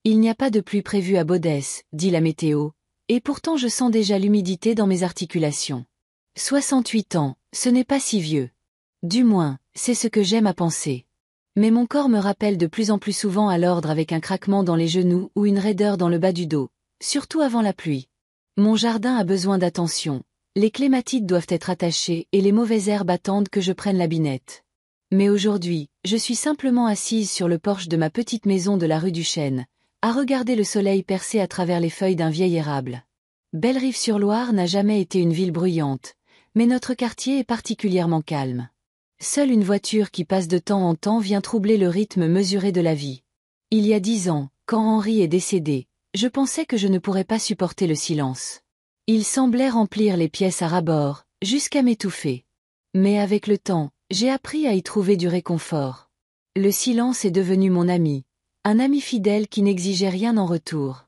Il n'y a pas de pluie prévue à Bodès, dit la météo, et pourtant je sens déjà l'humidité dans mes articulations. 68 ans, ce n'est pas si vieux. Du moins, c'est ce que j'aime à penser. Mais mon corps me rappelle de plus en plus souvent à l'ordre avec un craquement dans les genoux ou une raideur dans le bas du dos, surtout avant la pluie. Mon jardin a besoin d'attention, les clématites doivent être attachées et les mauvaises herbes attendent que je prenne la binette. Mais aujourd'hui, je suis simplement assise sur le porche de ma petite maison de la rue du Chêne, à regarder le soleil percer à travers les feuilles d'un vieil érable. Bellerive-sur-Loire n'a jamais été une ville bruyante, mais notre quartier est particulièrement calme. Seule une voiture qui passe de temps en temps vient troubler le rythme mesuré de la vie. Il y a 10 ans, quand Henri est décédé, je pensais que je ne pourrais pas supporter le silence. Il semblait remplir les pièces à ras-bord, jusqu'à m'étouffer. Mais avec le temps, j'ai appris à y trouver du réconfort. Le silence est devenu mon ami, un ami fidèle qui n'exigeait rien en retour.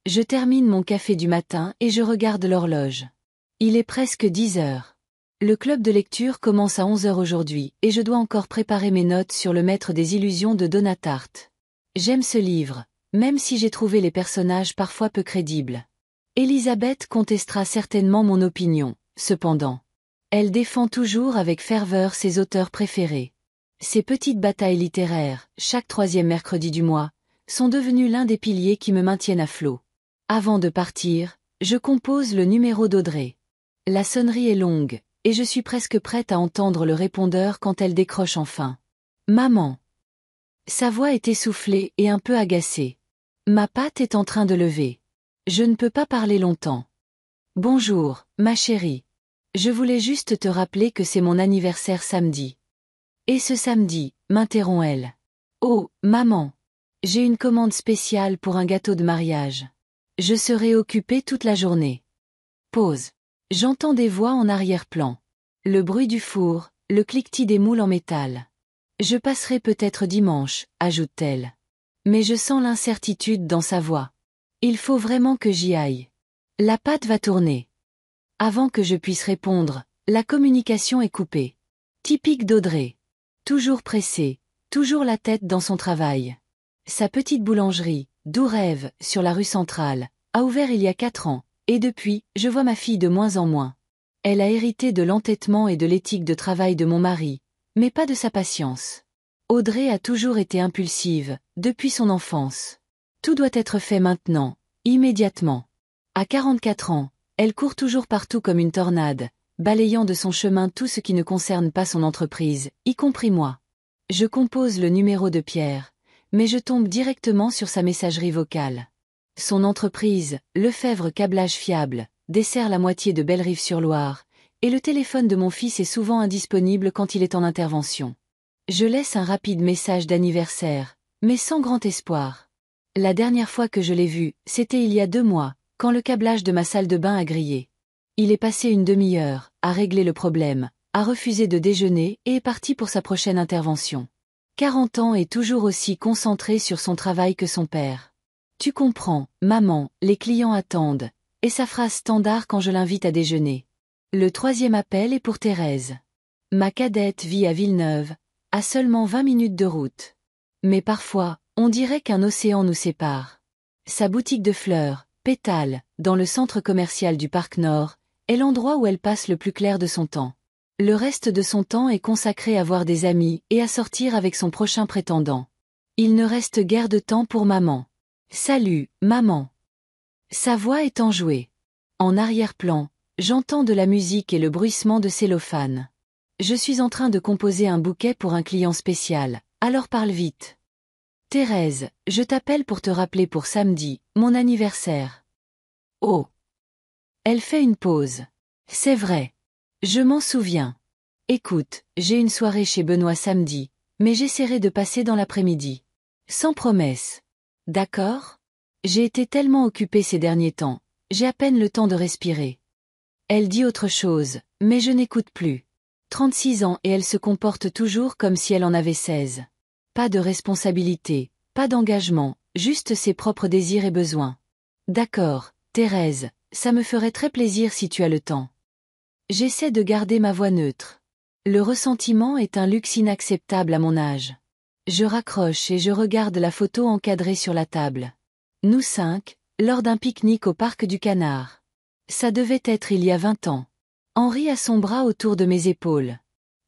Je termine mon café du matin et je regarde l'horloge. Il est presque 10 heures. Le club de lecture commence à 11 heures aujourd'hui et je dois encore préparer mes notes sur le maître des illusions de Donna Tartt. J'aime ce livre, même si j'ai trouvé les personnages parfois peu crédibles. Elisabeth contestera certainement mon opinion, cependant. Elle défend toujours avec ferveur ses auteurs préférés. Ces petites batailles littéraires, chaque 3e mercredi du mois, sont devenues l'un des piliers qui me maintiennent à flot. Avant de partir, je compose le numéro d'Audrey. La sonnerie est longue, et je suis presque prête à entendre le répondeur quand elle décroche enfin. Maman. Sa voix est essoufflée et un peu agacée. Ma patte est en train de lever. Je ne peux pas parler longtemps. Bonjour, ma chérie. Je voulais juste te rappeler que c'est mon anniversaire samedi. Et ce samedi, m'interrompt-elle. Oh, maman. J'ai une commande spéciale pour un gâteau de mariage. Je serai occupée toute la journée. Pause. J'entends des voix en arrière-plan. Le bruit du four, le cliquetis des moules en métal. Je passerai peut-être dimanche, ajoute-t-elle. Mais je sens l'incertitude dans sa voix. Il faut vraiment que j'y aille. La pâte va tourner. Avant que je puisse répondre, la communication est coupée. Typique d'Audrey. Toujours pressée, toujours la tête dans son travail. Sa petite boulangerie, Doux Rêve, sur la rue centrale, a ouvert il y a 4 ans. Et depuis, je vois ma fille de moins en moins. Elle a hérité de l'entêtement et de l'éthique de travail de mon mari, mais pas de sa patience. Audrey a toujours été impulsive, depuis son enfance. Tout doit être fait maintenant, immédiatement. À 44 ans, elle court toujours partout comme une tornade, balayant de son chemin tout ce qui ne concerne pas son entreprise, y compris moi. Je compose le numéro de Pierre, mais je tombe directement sur sa messagerie vocale. Son entreprise, Lefebvre Câblage Fiable, dessert la moitié de Bellerive-sur-Loire, et le téléphone de mon fils est souvent indisponible quand il est en intervention. Je laisse un rapide message d'anniversaire, mais sans grand espoir. La dernière fois que je l'ai vu, c'était il y a 2 mois, quand le câblage de ma salle de bain a grillé. Il est passé une demi-heure, à régler le problème, a refusé de déjeuner et est parti pour sa prochaine intervention. 40 ans et toujours aussi concentré sur son travail que son père. Tu comprends, maman, les clients attendent, et sa phrase standard quand je l'invite à déjeuner. Le 3e appel est pour Thérèse. Ma cadette vit à Villeneuve, à seulement 20 minutes de route. Mais parfois, on dirait qu'un océan nous sépare. Sa boutique de fleurs, Pétale, dans le centre commercial du Parc Nord, est l'endroit où elle passe le plus clair de son temps. Le reste de son temps est consacré à voir des amis et à sortir avec son prochain prétendant. Il ne reste guère de temps pour maman. Salut, maman. Sa voix est enjouée. En arrière-plan, j'entends de la musique et le bruissement de cellophane. Je suis en train de composer un bouquet pour un client spécial, alors parle vite. Thérèse, je t'appelle pour te rappeler pour samedi, mon anniversaire. Oh. Elle fait une pause. C'est vrai. Je m'en souviens. Écoute, j'ai une soirée chez Benoît samedi, mais j'essaierai de passer dans l'après-midi. Sans promesse. D'accord ? J'ai été tellement occupée ces derniers temps, j'ai à peine le temps de respirer. Elle dit autre chose, mais je n'écoute plus. 36 ans et elle se comporte toujours comme si elle en avait 16. Pas de responsabilité, pas d'engagement, juste ses propres désirs et besoins. D'accord, Thérèse, ça me ferait très plaisir si tu as le temps. J'essaie de garder ma voix neutre. Le ressentiment est un luxe inacceptable à mon âge. Je raccroche et je regarde la photo encadrée sur la table. Nous 5, lors d'un pique-nique au parc du Canard. Ça devait être il y a 20 ans. Henri a son bras autour de mes épaules.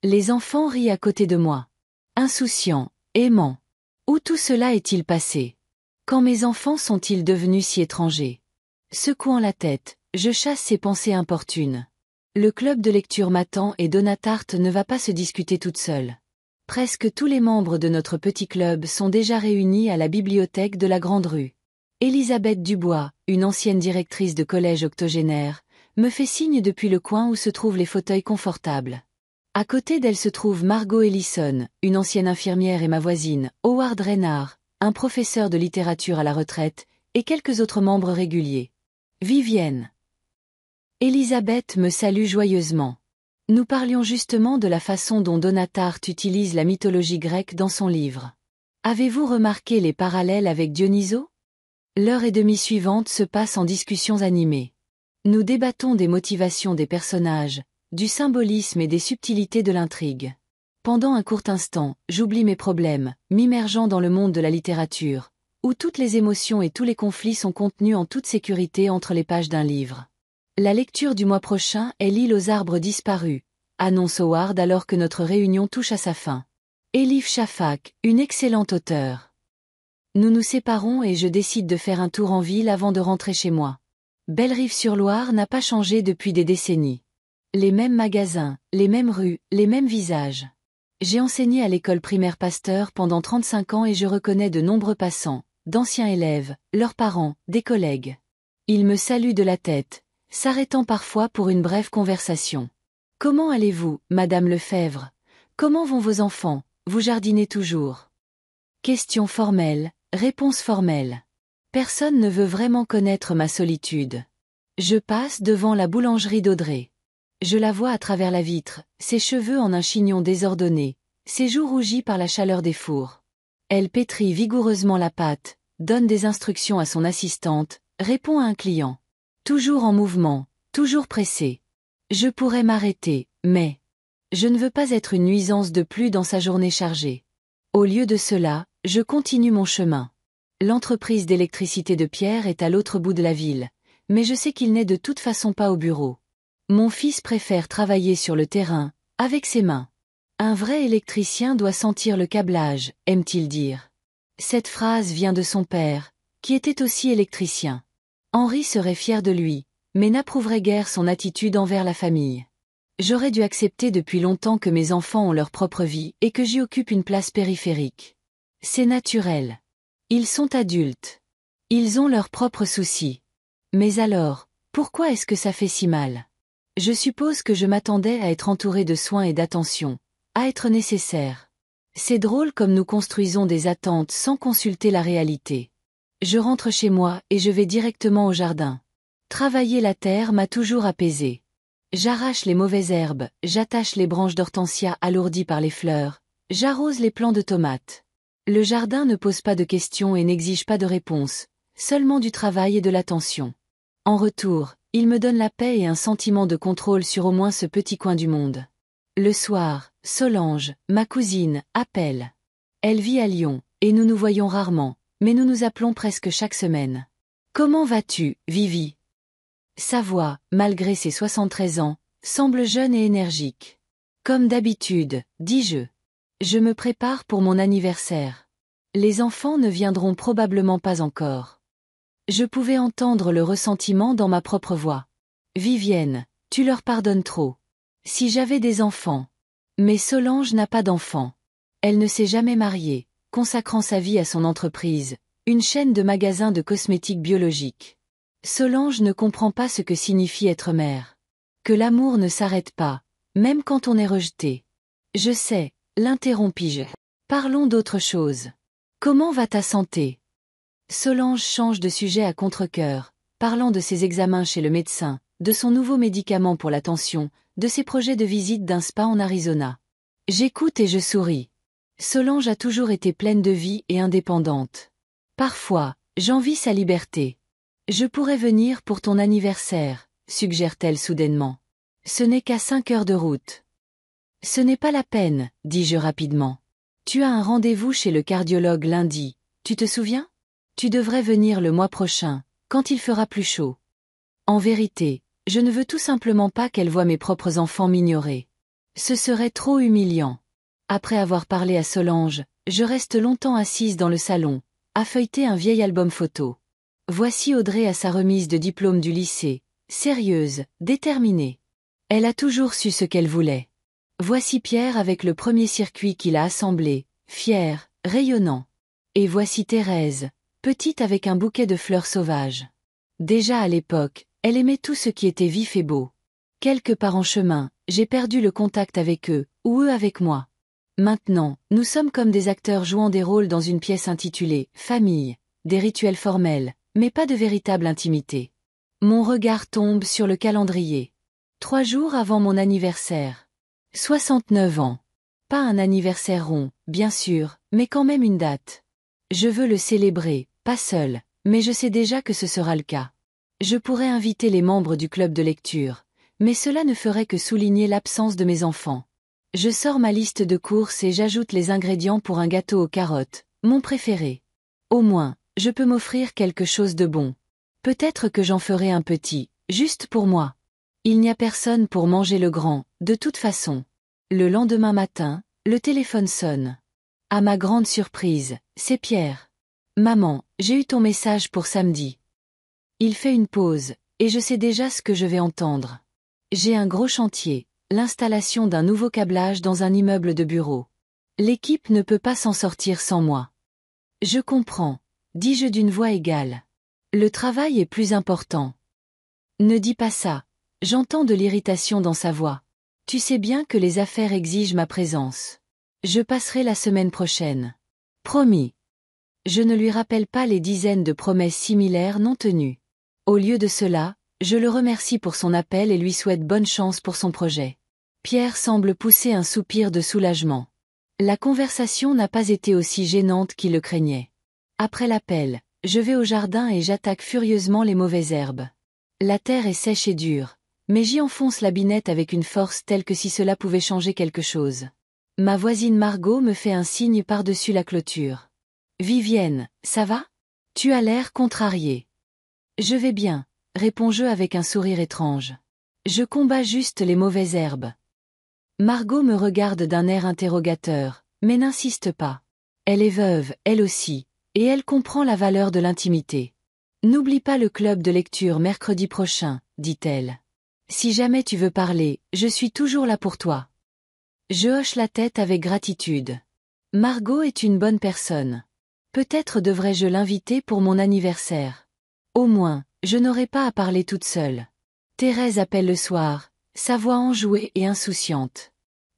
Les enfants rient à côté de moi. Insouciants, aimants. Où tout cela est-il passé? Quand mes enfants sont-ils devenus si étrangers? Secouant la tête, je chasse ces pensées importunes. Le club de lecture m'attend et Donna Tartt ne va pas se discuter toute seule. Presque tous les membres de notre petit club sont déjà réunis à la bibliothèque de la Grande Rue. Elisabeth Dubois, une ancienne directrice de collège octogénaire, me fait signe depuis le coin où se trouvent les fauteuils confortables. À côté d'elle se trouve Margot Ellison, une ancienne infirmière et ma voisine, Howard Reynard, un professeur de littérature à la retraite, et quelques autres membres réguliers. Vivienne. Elisabeth me salue joyeusement. Nous parlions justement de la façon dont Donna Tartt utilise la mythologie grecque dans son livre. Avez-vous remarqué les parallèles avec Dionysos? L'heure et demie suivante se passe en discussions animées. Nous débattons des motivations des personnages, du symbolisme et des subtilités de l'intrigue. Pendant un court instant, j'oublie mes problèmes, m'immergeant dans le monde de la littérature, où toutes les émotions et tous les conflits sont contenus en toute sécurité entre les pages d'un livre. La lecture du mois prochain est L'île aux arbres disparus, annonce Howard alors que notre réunion touche à sa fin. Elif Shafak, une excellente auteure. Nous nous séparons et je décide de faire un tour en ville avant de rentrer chez moi. Bellerive-sur-Loire n'a pas changé depuis des décennies. Les mêmes magasins, les mêmes rues, les mêmes visages. J'ai enseigné à l'école primaire Pasteur pendant 35 ans et je reconnais de nombreux passants, d'anciens élèves, leurs parents, des collègues. Ils me saluent de la tête, s'arrêtant parfois pour une brève conversation. Comment allez-vous, Madame Lefebvre? Comment vont vos enfants? Vous jardinez toujours? Question formelle, réponse formelle. Personne ne veut vraiment connaître ma solitude. Je passe devant la boulangerie d'Audrey. Je la vois à travers la vitre, ses cheveux en un chignon désordonné, ses joues rougies par la chaleur des fours. Elle pétrit vigoureusement la pâte, donne des instructions à son assistante, répond à un client. Toujours en mouvement, toujours pressée. Je pourrais m'arrêter, mais je ne veux pas être une nuisance de plus dans sa journée chargée. Au lieu de cela, je continue mon chemin. L'entreprise d'électricité de Pierre est à l'autre bout de la ville, mais je sais qu'il n'est de toute façon pas au bureau. Mon fils préfère travailler sur le terrain, avec ses mains. Un vrai électricien doit sentir le câblage, aime-t-il dire. Cette phrase vient de son père, qui était aussi électricien. Henri serait fier de lui, mais n'approuverait guère son attitude envers la famille. J'aurais dû accepter depuis longtemps que mes enfants ont leur propre vie et que j'y occupe une place périphérique. C'est naturel. Ils sont adultes. Ils ont leurs propres soucis. Mais alors, pourquoi est-ce que ça fait si mal? Je suppose que je m'attendais à être entouré de soins et d'attention, à être nécessaire. C'est drôle comme nous construisons des attentes sans consulter la réalité. Je rentre chez moi et je vais directement au jardin. Travailler la terre m'a toujours apaisé. J'arrache les mauvaises herbes, j'attache les branches d'hortensia alourdies par les fleurs, j'arrose les plants de tomates. Le jardin ne pose pas de questions et n'exige pas de réponses, seulement du travail et de l'attention. En retour, il me donne la paix et un sentiment de contrôle sur au moins ce petit coin du monde. Le soir, Solange, ma cousine, appelle. Elle vit à Lyon, et nous nous voyons rarement, mais nous nous appelons presque chaque semaine. Comment vas-tu, Vivi? Sa voix, malgré ses 73 ans, semble jeune et énergique. Comme d'habitude, dis-je. Je me prépare pour mon anniversaire. Les enfants ne viendront probablement pas encore. Je pouvais entendre le ressentiment dans ma propre voix. Vivienne, tu leur pardonnes trop. Si j'avais des enfants. Mais Solange n'a pas d'enfants. Elle ne s'est jamais mariée, consacrant sa vie à son entreprise, une chaîne de magasins de cosmétiques biologiques. Solange ne comprend pas ce que signifie être mère. Que l'amour ne s'arrête pas, même quand on est rejeté. Je sais, l'interrompis-je. Parlons d'autre chose. Comment va ta santé? Solange change de sujet à contre-cœur, parlant de ses examens chez le médecin, de son nouveau médicament pour la tension, de ses projets de visite d'un spa en Arizona. J'écoute et je souris. Solange a toujours été pleine de vie et indépendante. Parfois, j'envie sa liberté. Je pourrais venir pour ton anniversaire, suggère-t-elle soudainement. Ce n'est qu'à 5 heures de route. Ce n'est pas la peine, dis-je rapidement. Tu as un rendez-vous chez le cardiologue lundi, tu te souviens? Tu devrais venir le mois prochain, quand il fera plus chaud. En vérité, je ne veux tout simplement pas qu'elle voie mes propres enfants m'ignorer. Ce serait trop humiliant. Après avoir parlé à Solange, je reste longtemps assise dans le salon, à feuilleter un vieil album photo. Voici Audrey à sa remise de diplôme du lycée, sérieuse, déterminée. Elle a toujours su ce qu'elle voulait. Voici Pierre avec le premier circuit qu'il a assemblé, fier, rayonnant. Et voici Thérèse, petite avec un bouquet de fleurs sauvages. Déjà à l'époque, elle aimait tout ce qui était vif et beau. Quelque part en chemin, j'ai perdu le contact avec eux, ou eux avec moi. Maintenant, nous sommes comme des acteurs jouant des rôles dans une pièce intitulée « Famille », des rituels formels, mais pas de véritable intimité. Mon regard tombe sur le calendrier. 3 jours avant mon anniversaire. 69 ans. Pas un anniversaire rond, bien sûr, mais quand même une date. Je veux le célébrer, pas seul, mais je sais déjà que ce sera le cas. Je pourrais inviter les membres du club de lecture, mais cela ne ferait que souligner l'absence de mes enfants. Je sors ma liste de courses et j'ajoute les ingrédients pour un gâteau aux carottes, mon préféré. Au moins, je peux m'offrir quelque chose de bon. Peut-être que j'en ferai un petit, juste pour moi. Il n'y a personne pour manger le grand, de toute façon. Le lendemain matin, le téléphone sonne. À ma grande surprise, c'est Pierre. Maman, j'ai eu ton message pour samedi. Il fait une pause, et je sais déjà ce que je vais entendre. J'ai un gros chantier, l'installation d'un nouveau câblage dans un immeuble de bureaux. L'équipe ne peut pas s'en sortir sans moi. Je comprends, dis-je d'une voix égale. Le travail est plus important. Ne dis pas ça, j'entends de l'irritation dans sa voix. Tu sais bien que les affaires exigent ma présence. Je passerai la semaine prochaine. Promis. Je ne lui rappelle pas les dizaines de promesses similaires non tenues. Au lieu de cela, je le remercie pour son appel et lui souhaite bonne chance pour son projet. Pierre semble pousser un soupir de soulagement. La conversation n'a pas été aussi gênante qu'il le craignait. Après l'appel, je vais au jardin et j'attaque furieusement les mauvaises herbes. La terre est sèche et dure, mais j'y enfonce la binette avec une force telle que si cela pouvait changer quelque chose. Ma voisine Margot me fait un signe par-dessus la clôture. Vivienne, ça va? Tu as l'air contrariée. Je vais bien, réponds-je avec un sourire étrange. Je combats juste les mauvaises herbes. Margot me regarde d'un air interrogateur, mais n'insiste pas. Elle est veuve, elle aussi, et elle comprend la valeur de l'intimité. N'oublie pas le club de lecture mercredi prochain, dit-elle. Si jamais tu veux parler, je suis toujours là pour toi. Je hoche la tête avec gratitude. Margot est une bonne personne. Peut-être devrais-je l'inviter pour mon anniversaire. Au moins, je n'aurai pas à parler toute seule. Thérèse appelle le soir, sa voix enjouée et insouciante.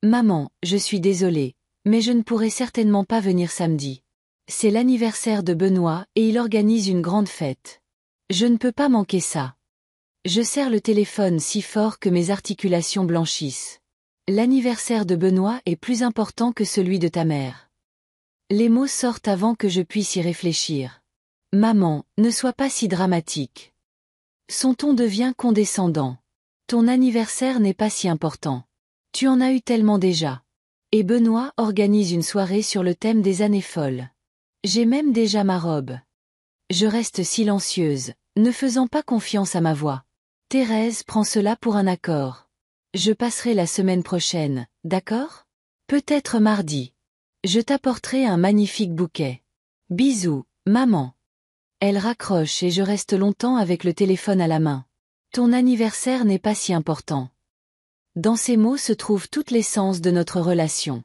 Maman, je suis désolée, mais je ne pourrai certainement pas venir samedi. C'est l'anniversaire de Benoît et il organise une grande fête. Je ne peux pas manquer ça. Je serre le téléphone si fort que mes articulations blanchissent. L'anniversaire de Benoît est plus important que celui de ta mère. Les mots sortent avant que je puisse y réfléchir. Maman, ne sois pas si dramatique. Son ton devient condescendant. Ton anniversaire n'est pas si important. Tu en as eu tellement déjà. Et Benoît organise une soirée sur le thème des années folles. J'ai même déjà ma robe. Je reste silencieuse, ne faisant pas confiance à ma voix. Thérèse prend cela pour un accord. Je passerai la semaine prochaine, d'accord? Peut-être mardi. Je t'apporterai un magnifique bouquet. Bisous, maman. Elle raccroche et je reste longtemps avec le téléphone à la main. Ton anniversaire n'est pas si important. Dans ces mots se trouve toute l'essence de notre relation.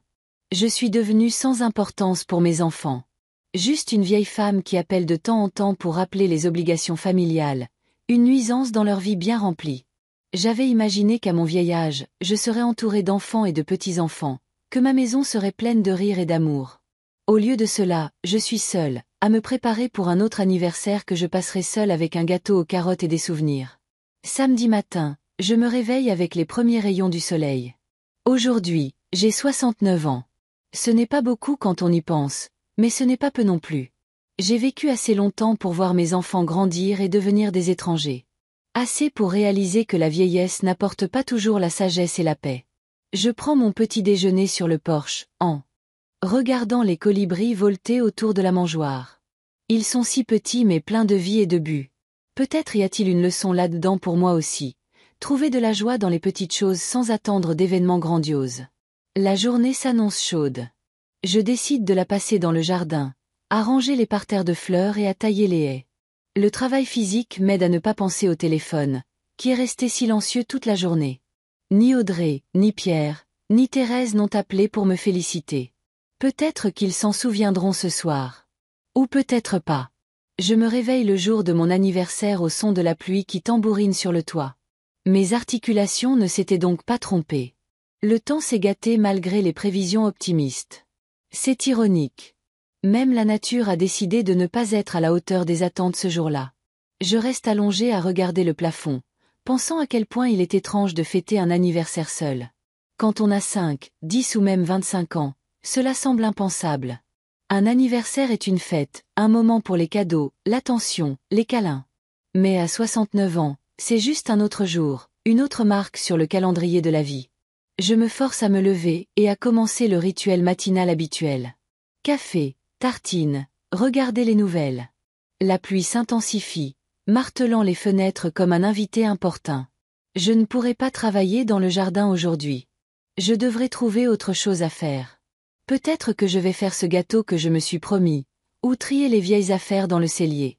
Je suis devenue sans importance pour mes enfants. Juste une vieille femme qui appelle de temps en temps pour rappeler les obligations familiales, une nuisance dans leur vie bien remplie. J'avais imaginé qu'à mon vieil âge, je serais entourée d'enfants et de petits-enfants, que ma maison serait pleine de rire et d'amour. Au lieu de cela, je suis seule, à me préparer pour un autre anniversaire que je passerai seule avec un gâteau aux carottes et des souvenirs. Samedi matin, je me réveille avec les premiers rayons du soleil. Aujourd'hui, j'ai 69 ans. Ce n'est pas beaucoup quand on y pense, mais ce n'est pas peu non plus. J'ai vécu assez longtemps pour voir mes enfants grandir et devenir des étrangers. Assez pour réaliser que la vieillesse n'apporte pas toujours la sagesse et la paix. Je prends mon petit déjeuner sur le porche, en regardant les colibris volter autour de la mangeoire. Ils sont si petits mais pleins de vie et de but. Peut-être y a-t-il une leçon là-dedans pour moi aussi. Trouver de la joie dans les petites choses sans attendre d'événements grandioses. La journée s'annonce chaude. Je décide de la passer dans le jardin, à ranger les parterres de fleurs et à tailler les haies. Le travail physique m'aide à ne pas penser au téléphone, qui est resté silencieux toute la journée. Ni Audrey, ni Pierre, ni Thérèse n'ont appelé pour me féliciter. Peut-être qu'ils s'en souviendront ce soir. Ou peut-être pas. Je me réveille le jour de mon anniversaire au son de la pluie qui tambourine sur le toit. Mes articulations ne s'étaient donc pas trompées. Le temps s'est gâté malgré les prévisions optimistes. C'est ironique. Même la nature a décidé de ne pas être à la hauteur des attentes ce jour-là. Je reste allongée à regarder le plafond, pensant à quel point il est étrange de fêter un anniversaire seul. Quand on a 5, 10 ou même 25 ans, cela semble impensable. Un anniversaire est une fête, un moment pour les cadeaux, l'attention, les câlins. Mais à 69 ans, c'est juste un autre jour, une autre marque sur le calendrier de la vie. Je me force à me lever et à commencer le rituel matinal habituel. Café, tartine, regarder les nouvelles. La pluie s'intensifie, martelant les fenêtres comme un invité importun. Je ne pourrai pas travailler dans le jardin aujourd'hui. Je devrais trouver autre chose à faire. Peut-être que je vais faire ce gâteau que je me suis promis, ou trier les vieilles affaires dans le cellier.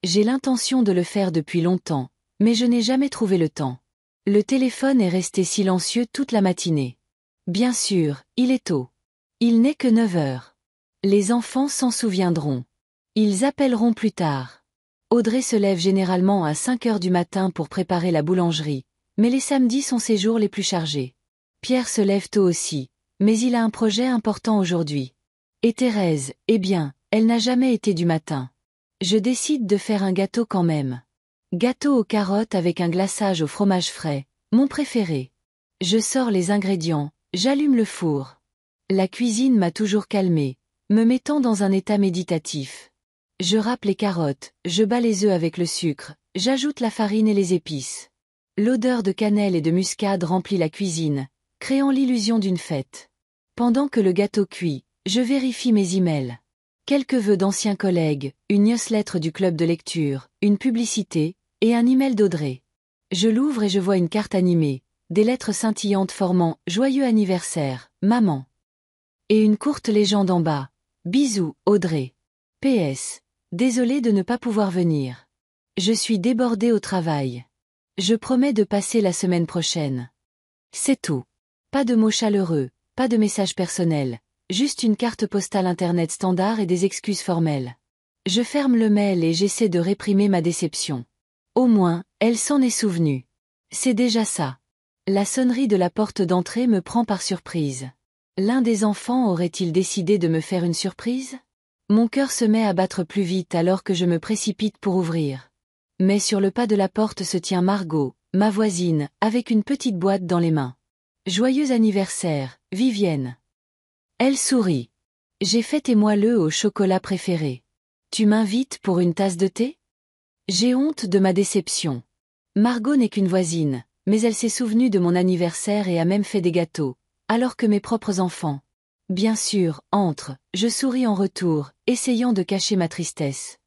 J'ai l'intention de le faire depuis longtemps, mais je n'ai jamais trouvé le temps. Le téléphone est resté silencieux toute la matinée. Bien sûr, il est tôt. Il n'est que 9 heures. Les enfants s'en souviendront. Ils appelleront plus tard. Audrey se lève généralement à 5 heures du matin pour préparer la boulangerie, mais les samedis sont ses jours les plus chargés. Pierre se lève tôt aussi, mais il a un projet important aujourd'hui. Et Thérèse, eh bien, elle n'a jamais été du matin. Je décide de faire un gâteau quand même. Gâteau aux carottes avec un glaçage au fromage frais, mon préféré. Je sors les ingrédients, j'allume le four. La cuisine m'a toujours calmée, me mettant dans un état méditatif. Je râpe les carottes, je bats les œufs avec le sucre, j'ajoute la farine et les épices. L'odeur de cannelle et de muscade remplit la cuisine, créant l'illusion d'une fête. Pendant que le gâteau cuit, je vérifie mes emails. Quelques vœux d'anciens collègues, une newsletter du club de lecture, une publicité, et un email d'Audrey. Je l'ouvre et je vois une carte animée, des lettres scintillantes formant « Joyeux anniversaire, maman ». Et une courte légende en bas. Bisous, Audrey. PS. Désolée de ne pas pouvoir venir. Je suis débordée au travail. Je promets de passer la semaine prochaine. C'est tout. Pas de mots chaleureux, pas de messages personnels, juste une carte postale internet standard et des excuses formelles. Je ferme le mail et j'essaie de réprimer ma déception. Au moins, elle s'en est souvenue. C'est déjà ça. La sonnerie de la porte d'entrée me prend par surprise. L'un des enfants aurait-il décidé de me faire une surprise? Mon cœur se met à battre plus vite alors que je me précipite pour ouvrir. Mais sur le pas de la porte se tient Margot, ma voisine, avec une petite boîte dans les mains. Joyeux anniversaire, Vivienne. Elle sourit. J'ai fait tes moelleux au chocolat préféré. Tu m'invites pour une tasse de thé? J'ai honte de ma déception. Margot n'est qu'une voisine, mais elle s'est souvenue de mon anniversaire et a même fait des gâteaux, alors que mes propres enfants. Bien sûr, entre, je souris en retour, essayant de cacher ma tristesse.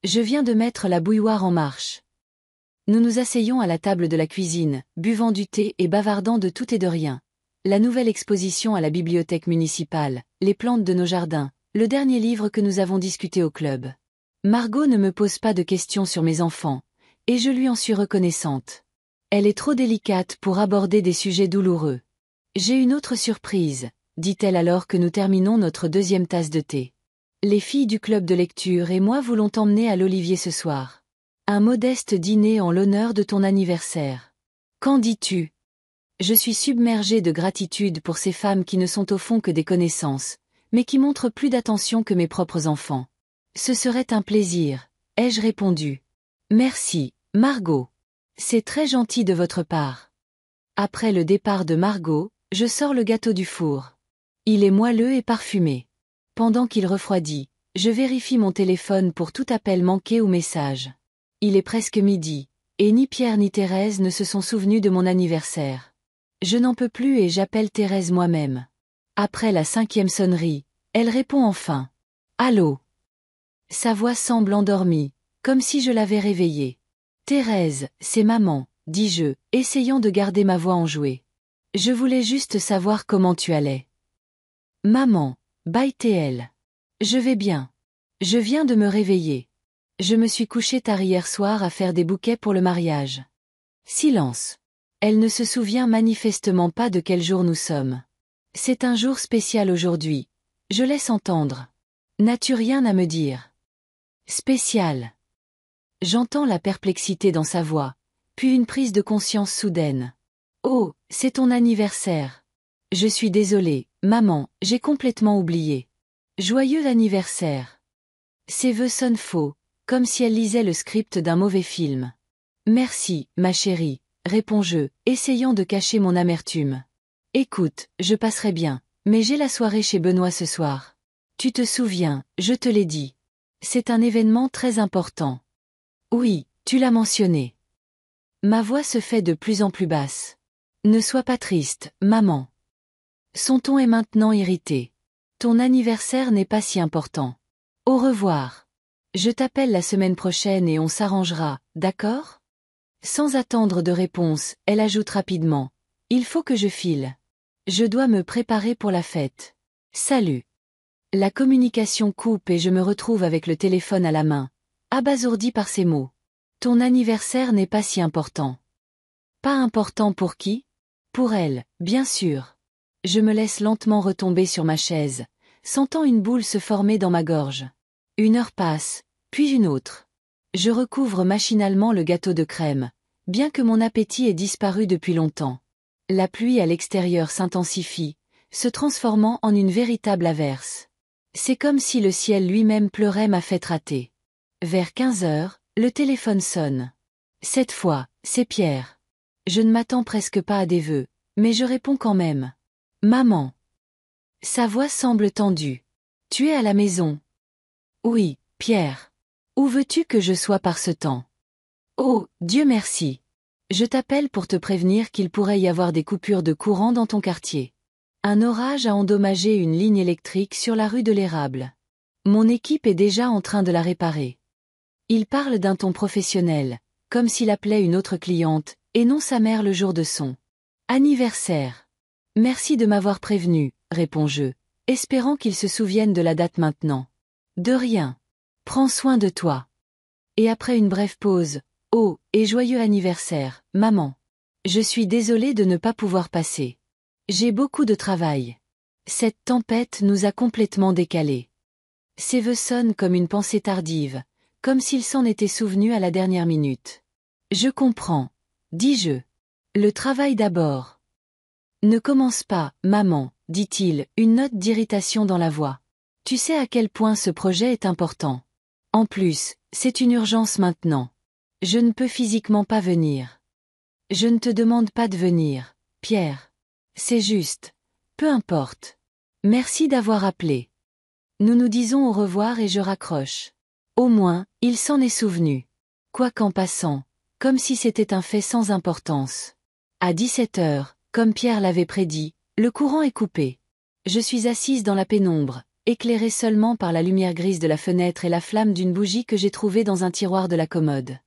Je viens de mettre la bouilloire en marche. Nous nous asseyons à la table de la cuisine, buvant du thé et bavardant de tout et de rien. La nouvelle exposition à la bibliothèque municipale, les plantes de nos jardins, le dernier livre que nous avons discuté au club. Margot ne me pose pas de questions sur mes enfants, et je lui en suis reconnaissante. Elle est trop délicate pour aborder des sujets douloureux. J'ai une autre surprise, dit-elle alors que nous terminons notre deuxième tasse de thé. Les filles du club de lecture et moi voulons t'emmener à l'Olivier ce soir. Un modeste dîner en l'honneur de ton anniversaire. Qu'en dis-tu? Je suis submergée de gratitude pour ces femmes qui ne sont au fond que des connaissances, mais qui montrent plus d'attention que mes propres enfants. Ce serait un plaisir, ai-je répondu. Merci, Margot. C'est très gentil de votre part. Après le départ de Margot, je sors le gâteau du four. Il est moelleux et parfumé. Pendant qu'il refroidit, je vérifie mon téléphone pour tout appel manqué ou message. Il est presque midi, et ni Pierre ni Thérèse ne se sont souvenus de mon anniversaire. Je n'en peux plus et j'appelle Thérèse moi-même. Après la 5e sonnerie, elle répond enfin. Allô? Sa voix semble endormie, comme si je l'avais réveillée. Thérèse, c'est maman, dis-je, essayant de garder ma voix enjouée. Je voulais juste savoir comment tu allais. Maman, bâille-t-elle. Je vais bien. Je viens de me réveiller. Je me suis couchée tard hier soir à faire des bouquets pour le mariage. Silence. Elle ne se souvient manifestement pas de quel jour nous sommes. C'est un jour spécial aujourd'hui. Je laisse entendre. N'as-tu rien à me dire? Spécial. J'entends la perplexité dans sa voix, puis une prise de conscience soudaine. Oh, c'est ton anniversaire. Je suis désolée, maman, j'ai complètement oublié. Joyeux anniversaire. Ses vœux sonnent faux, comme si elle lisait le script d'un mauvais film. Merci, ma chérie, réponds-je, essayant de cacher mon amertume. Écoute, je passerai bien, mais j'ai la soirée chez Benoît ce soir. Tu te souviens, je te l'ai dit. C'est un événement très important. Oui, tu l'as mentionné. Ma voix se fait de plus en plus basse. Ne sois pas triste, maman. Son ton est maintenant irrité. Ton anniversaire n'est pas si important. Au revoir. Je t'appelle la semaine prochaine et on s'arrangera, d'accord? Sans attendre de réponse, elle ajoute rapidement. Il faut que je file. Je dois me préparer pour la fête. Salut. La communication coupe et je me retrouve avec le téléphone à la main, abasourdi par ces mots. Ton anniversaire n'est pas si important. Pas important pour qui? Pour elle, bien sûr. Je me laisse lentement retomber sur ma chaise, sentant une boule se former dans ma gorge. Une heure passe, puis une autre. Je recouvre machinalement le gâteau de crème, bien que mon appétit ait disparu depuis longtemps. La pluie à l'extérieur s'intensifie, se transformant en une véritable averse. C'est comme si le ciel lui-même pleurait ma fête ratée. Vers 15 heures, le téléphone sonne. Cette fois, c'est Pierre. Je ne m'attends presque pas à des vœux, mais je réponds quand même. Maman. Sa voix semble tendue. Tu es à la maison? Oui, Pierre. Où veux-tu que je sois par ce temps? Oh, Dieu merci. Je t'appelle pour te prévenir qu'il pourrait y avoir des coupures de courant dans ton quartier. Un orage a endommagé une ligne électrique sur la rue de l'Érable. Mon équipe est déjà en train de la réparer. Il parle d'un ton professionnel, comme s'il appelait une autre cliente, et non sa mère le jour de son anniversaire. Merci de m'avoir prévenu, réponds-je, espérant qu'il se souvienne de la date maintenant. De rien. Prends soin de toi. Et après une brève pause, oh, et joyeux anniversaire, maman. Je suis désolée de ne pas pouvoir passer. J'ai beaucoup de travail. Cette tempête nous a complètement décalés. Ses vœux sonnent comme une pensée tardive, comme s'il s'en était souvenu à la dernière minute. Je comprends, dis-je. Le travail d'abord. Ne commence pas, maman, dit-il, une note d'irritation dans la voix. Tu sais à quel point ce projet est important. En plus, c'est une urgence maintenant. Je ne peux physiquement pas venir. Je ne te demande pas de venir, Pierre. C'est juste. Peu importe. Merci d'avoir appelé. Nous nous disons au revoir et je raccroche. Au moins, il s'en est souvenu. Quoiqu'en passant, comme si c'était un fait sans importance. À 17 heures, comme Pierre l'avait prédit, le courant est coupé. Je suis assise dans la pénombre, éclairée seulement par la lumière grise de la fenêtre et la flamme d'une bougie que j'ai trouvée dans un tiroir de la commode.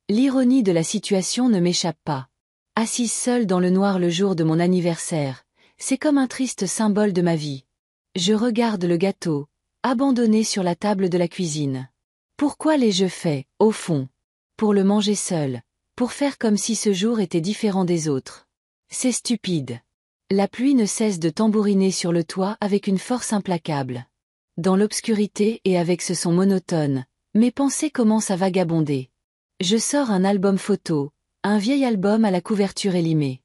L'ironie de la situation ne m'échappe pas. Assise seule dans le noir le jour de mon anniversaire, c'est comme un triste symbole de ma vie. Je regarde le gâteau, abandonné sur la table de la cuisine. Pourquoi l'ai-je fait, au fond? Pour le manger seul, pour faire comme si ce jour était différent des autres. C'est stupide. La pluie ne cesse de tambouriner sur le toit avec une force implacable. Dans l'obscurité et avec ce son monotone, mes pensées commencent à vagabonder. Je sors un album photo, un vieil album à la couverture élimée.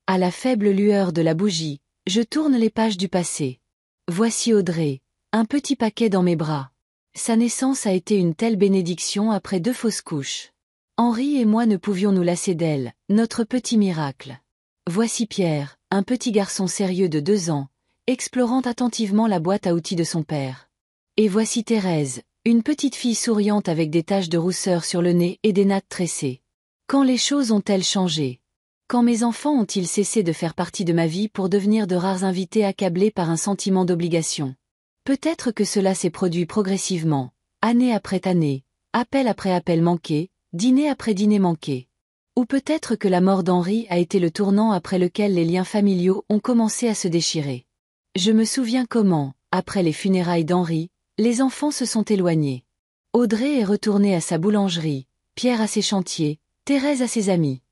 À la faible lueur de la bougie, je tourne les pages du passé. Voici Audrey, un petit paquet dans mes bras. Sa naissance a été une telle bénédiction après 2 fausses couches. Henri et moi ne pouvions nous lasser d'elle, notre petit miracle. Voici Pierre, un petit garçon sérieux de 2 ans, explorant attentivement la boîte à outils de son père. Et voici Thérèse, une petite fille souriante avec des taches de rousseur sur le nez et des nattes tressées. Quand les choses ont-elles changé? Quand mes enfants ont-ils cessé de faire partie de ma vie pour devenir de rares invités accablés par un sentiment d'obligation? Peut-être que cela s'est produit progressivement, année après année, appel après appel manqué, dîner après dîner manqué. Ou peut-être que la mort d'Henri a été le tournant après lequel les liens familiaux ont commencé à se déchirer. Je me souviens comment, après les funérailles d'Henri, les enfants se sont éloignés. Audrey est retournée à sa boulangerie, Pierre à ses chantiers, Thérèse à ses amis.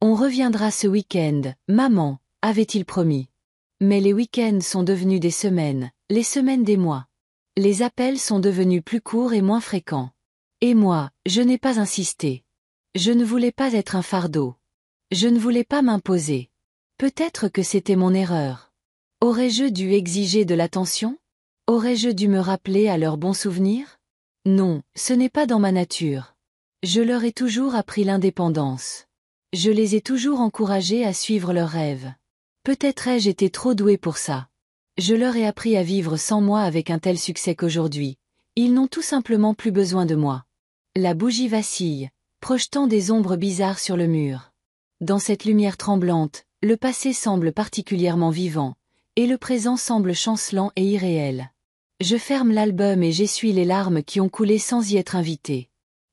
On reviendra ce week-end, maman, avait-il promis. Mais les week-ends sont devenus des semaines, les semaines des mois. Les appels sont devenus plus courts et moins fréquents. Et moi, je n'ai pas insisté. Je ne voulais pas être un fardeau. Je ne voulais pas m'imposer. Peut-être que c'était mon erreur. Aurais-je dû exiger de l'attention? Aurais-je dû me rappeler à leurs bons souvenirs? Non, ce n'est pas dans ma nature. Je leur ai toujours appris l'indépendance. Je les ai toujours encouragés à suivre leurs rêves. Peut-être ai-je été trop douée pour ça. Je leur ai appris à vivre sans moi avec un tel succès qu'aujourd'hui, ils n'ont tout simplement plus besoin de moi. La bougie vacille, projetant des ombres bizarres sur le mur. Dans cette lumière tremblante, le passé semble particulièrement vivant, et le présent semble chancelant et irréel. Je ferme l'album et j'essuie les larmes qui ont coulé sans y être invité.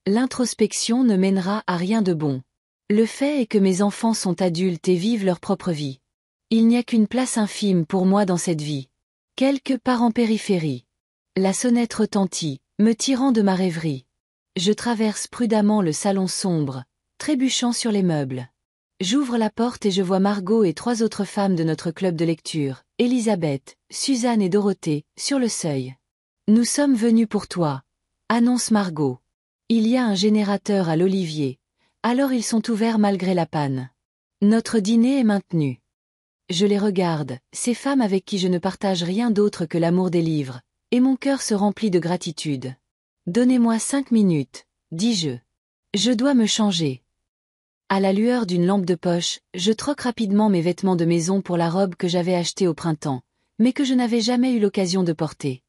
L'introspection ne mènera à rien de bon. Le fait est que mes enfants sont adultes et vivent leur propre vie. Il n'y a qu'une place infime pour moi dans cette vie. Quelque part en périphérie. La sonnette retentit, me tirant de ma rêverie. Je traverse prudemment le salon sombre, trébuchant sur les meubles. J'ouvre la porte et je vois Margot et 3 autres femmes de notre club de lecture, Elisabeth, Suzanne et Dorothée, sur le seuil. Nous sommes venus pour toi, annonce Margot. Il y a un générateur à l'Olivier, alors ils sont ouverts malgré la panne. Notre dîner est maintenu. Je les regarde, ces femmes avec qui je ne partage rien d'autre que l'amour des livres, et mon cœur se remplit de gratitude. Donnez-moi 5 minutes, dis-je. Je dois me changer. À la lueur d'une lampe de poche, je troque rapidement mes vêtements de maison pour la robe que j'avais achetée au printemps, mais que je n'avais jamais eu l'occasion de porter.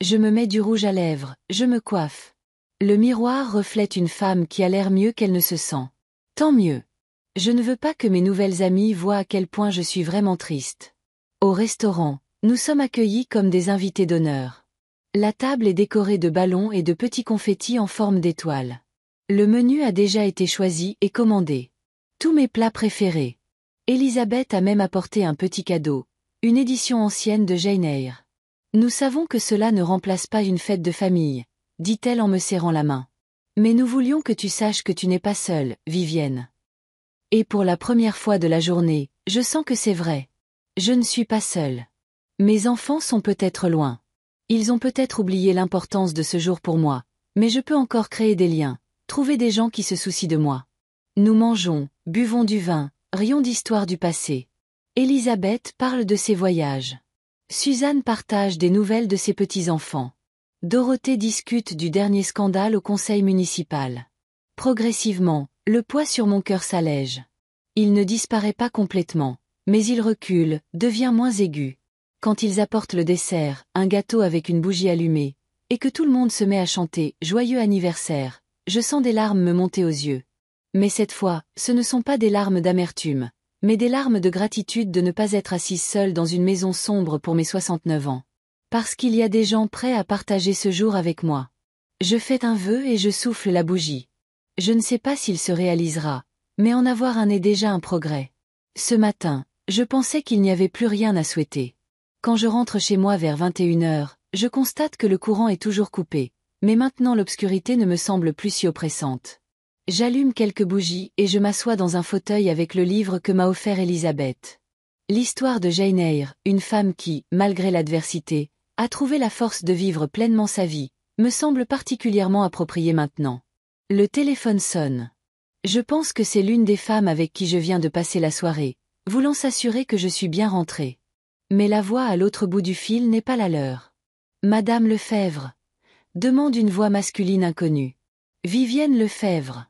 Je me mets du rouge à lèvres, je me coiffe. Le miroir reflète une femme qui a l'air mieux qu'elle ne se sent. Tant mieux. Je ne veux pas que mes nouvelles amies voient à quel point je suis vraiment triste. Au restaurant, nous sommes accueillis comme des invités d'honneur. La table est décorée de ballons et de petits confettis en forme d'étoiles. Le menu a déjà été choisi et commandé. Tous mes plats préférés. Elisabeth a même apporté un petit cadeau, une édition ancienne de Jane Eyre. Nous savons que cela ne remplace pas une fête de famille, dit-elle en me serrant la main. Mais nous voulions que tu saches que tu n'es pas seule, Vivienne. Et pour la première fois de la journée, je sens que c'est vrai. Je ne suis pas seule. Mes enfants sont peut-être loin. Ils ont peut-être oublié l'importance de ce jour pour moi, mais je peux encore créer des liens, trouver des gens qui se soucient de moi. Nous mangeons, buvons du vin, rions d'histoires du passé. Elisabeth parle de ses voyages. Suzanne partage des nouvelles de ses petits-enfants. Dorothée discute du dernier scandale au conseil municipal. Progressivement, le poids sur mon cœur s'allège. Il ne disparaît pas complètement, mais il recule, devient moins aigu. Quand ils apportent le dessert, un gâteau avec une bougie allumée, et que tout le monde se met à chanter « Joyeux anniversaire », je sens des larmes me monter aux yeux. Mais cette fois, ce ne sont pas des larmes d'amertume, mais des larmes de gratitude de ne pas être assise seule dans une maison sombre pour mes 69 ans. Parce qu'il y a des gens prêts à partager ce jour avec moi. Je fais un vœu et je souffle la bougie. Je ne sais pas s'il se réalisera, mais en avoir un est déjà un progrès. Ce matin, je pensais qu'il n'y avait plus rien à souhaiter. Quand je rentre chez moi vers 21h, je constate que le courant est toujours coupé, mais maintenant l'obscurité ne me semble plus si oppressante. J'allume quelques bougies et je m'assois dans un fauteuil avec le livre que m'a offert Elisabeth. L'histoire de Jane Eyre, une femme qui, malgré l'adversité, a trouvé la force de vivre pleinement sa vie, me semble particulièrement appropriée maintenant. Le téléphone sonne. Je pense que c'est l'une des femmes avec qui je viens de passer la soirée, voulant s'assurer que je suis bien rentrée. Mais la voix à l'autre bout du fil n'est pas la leur. Madame Lefebvre, demande une voix masculine inconnue. Vivienne Lefebvre.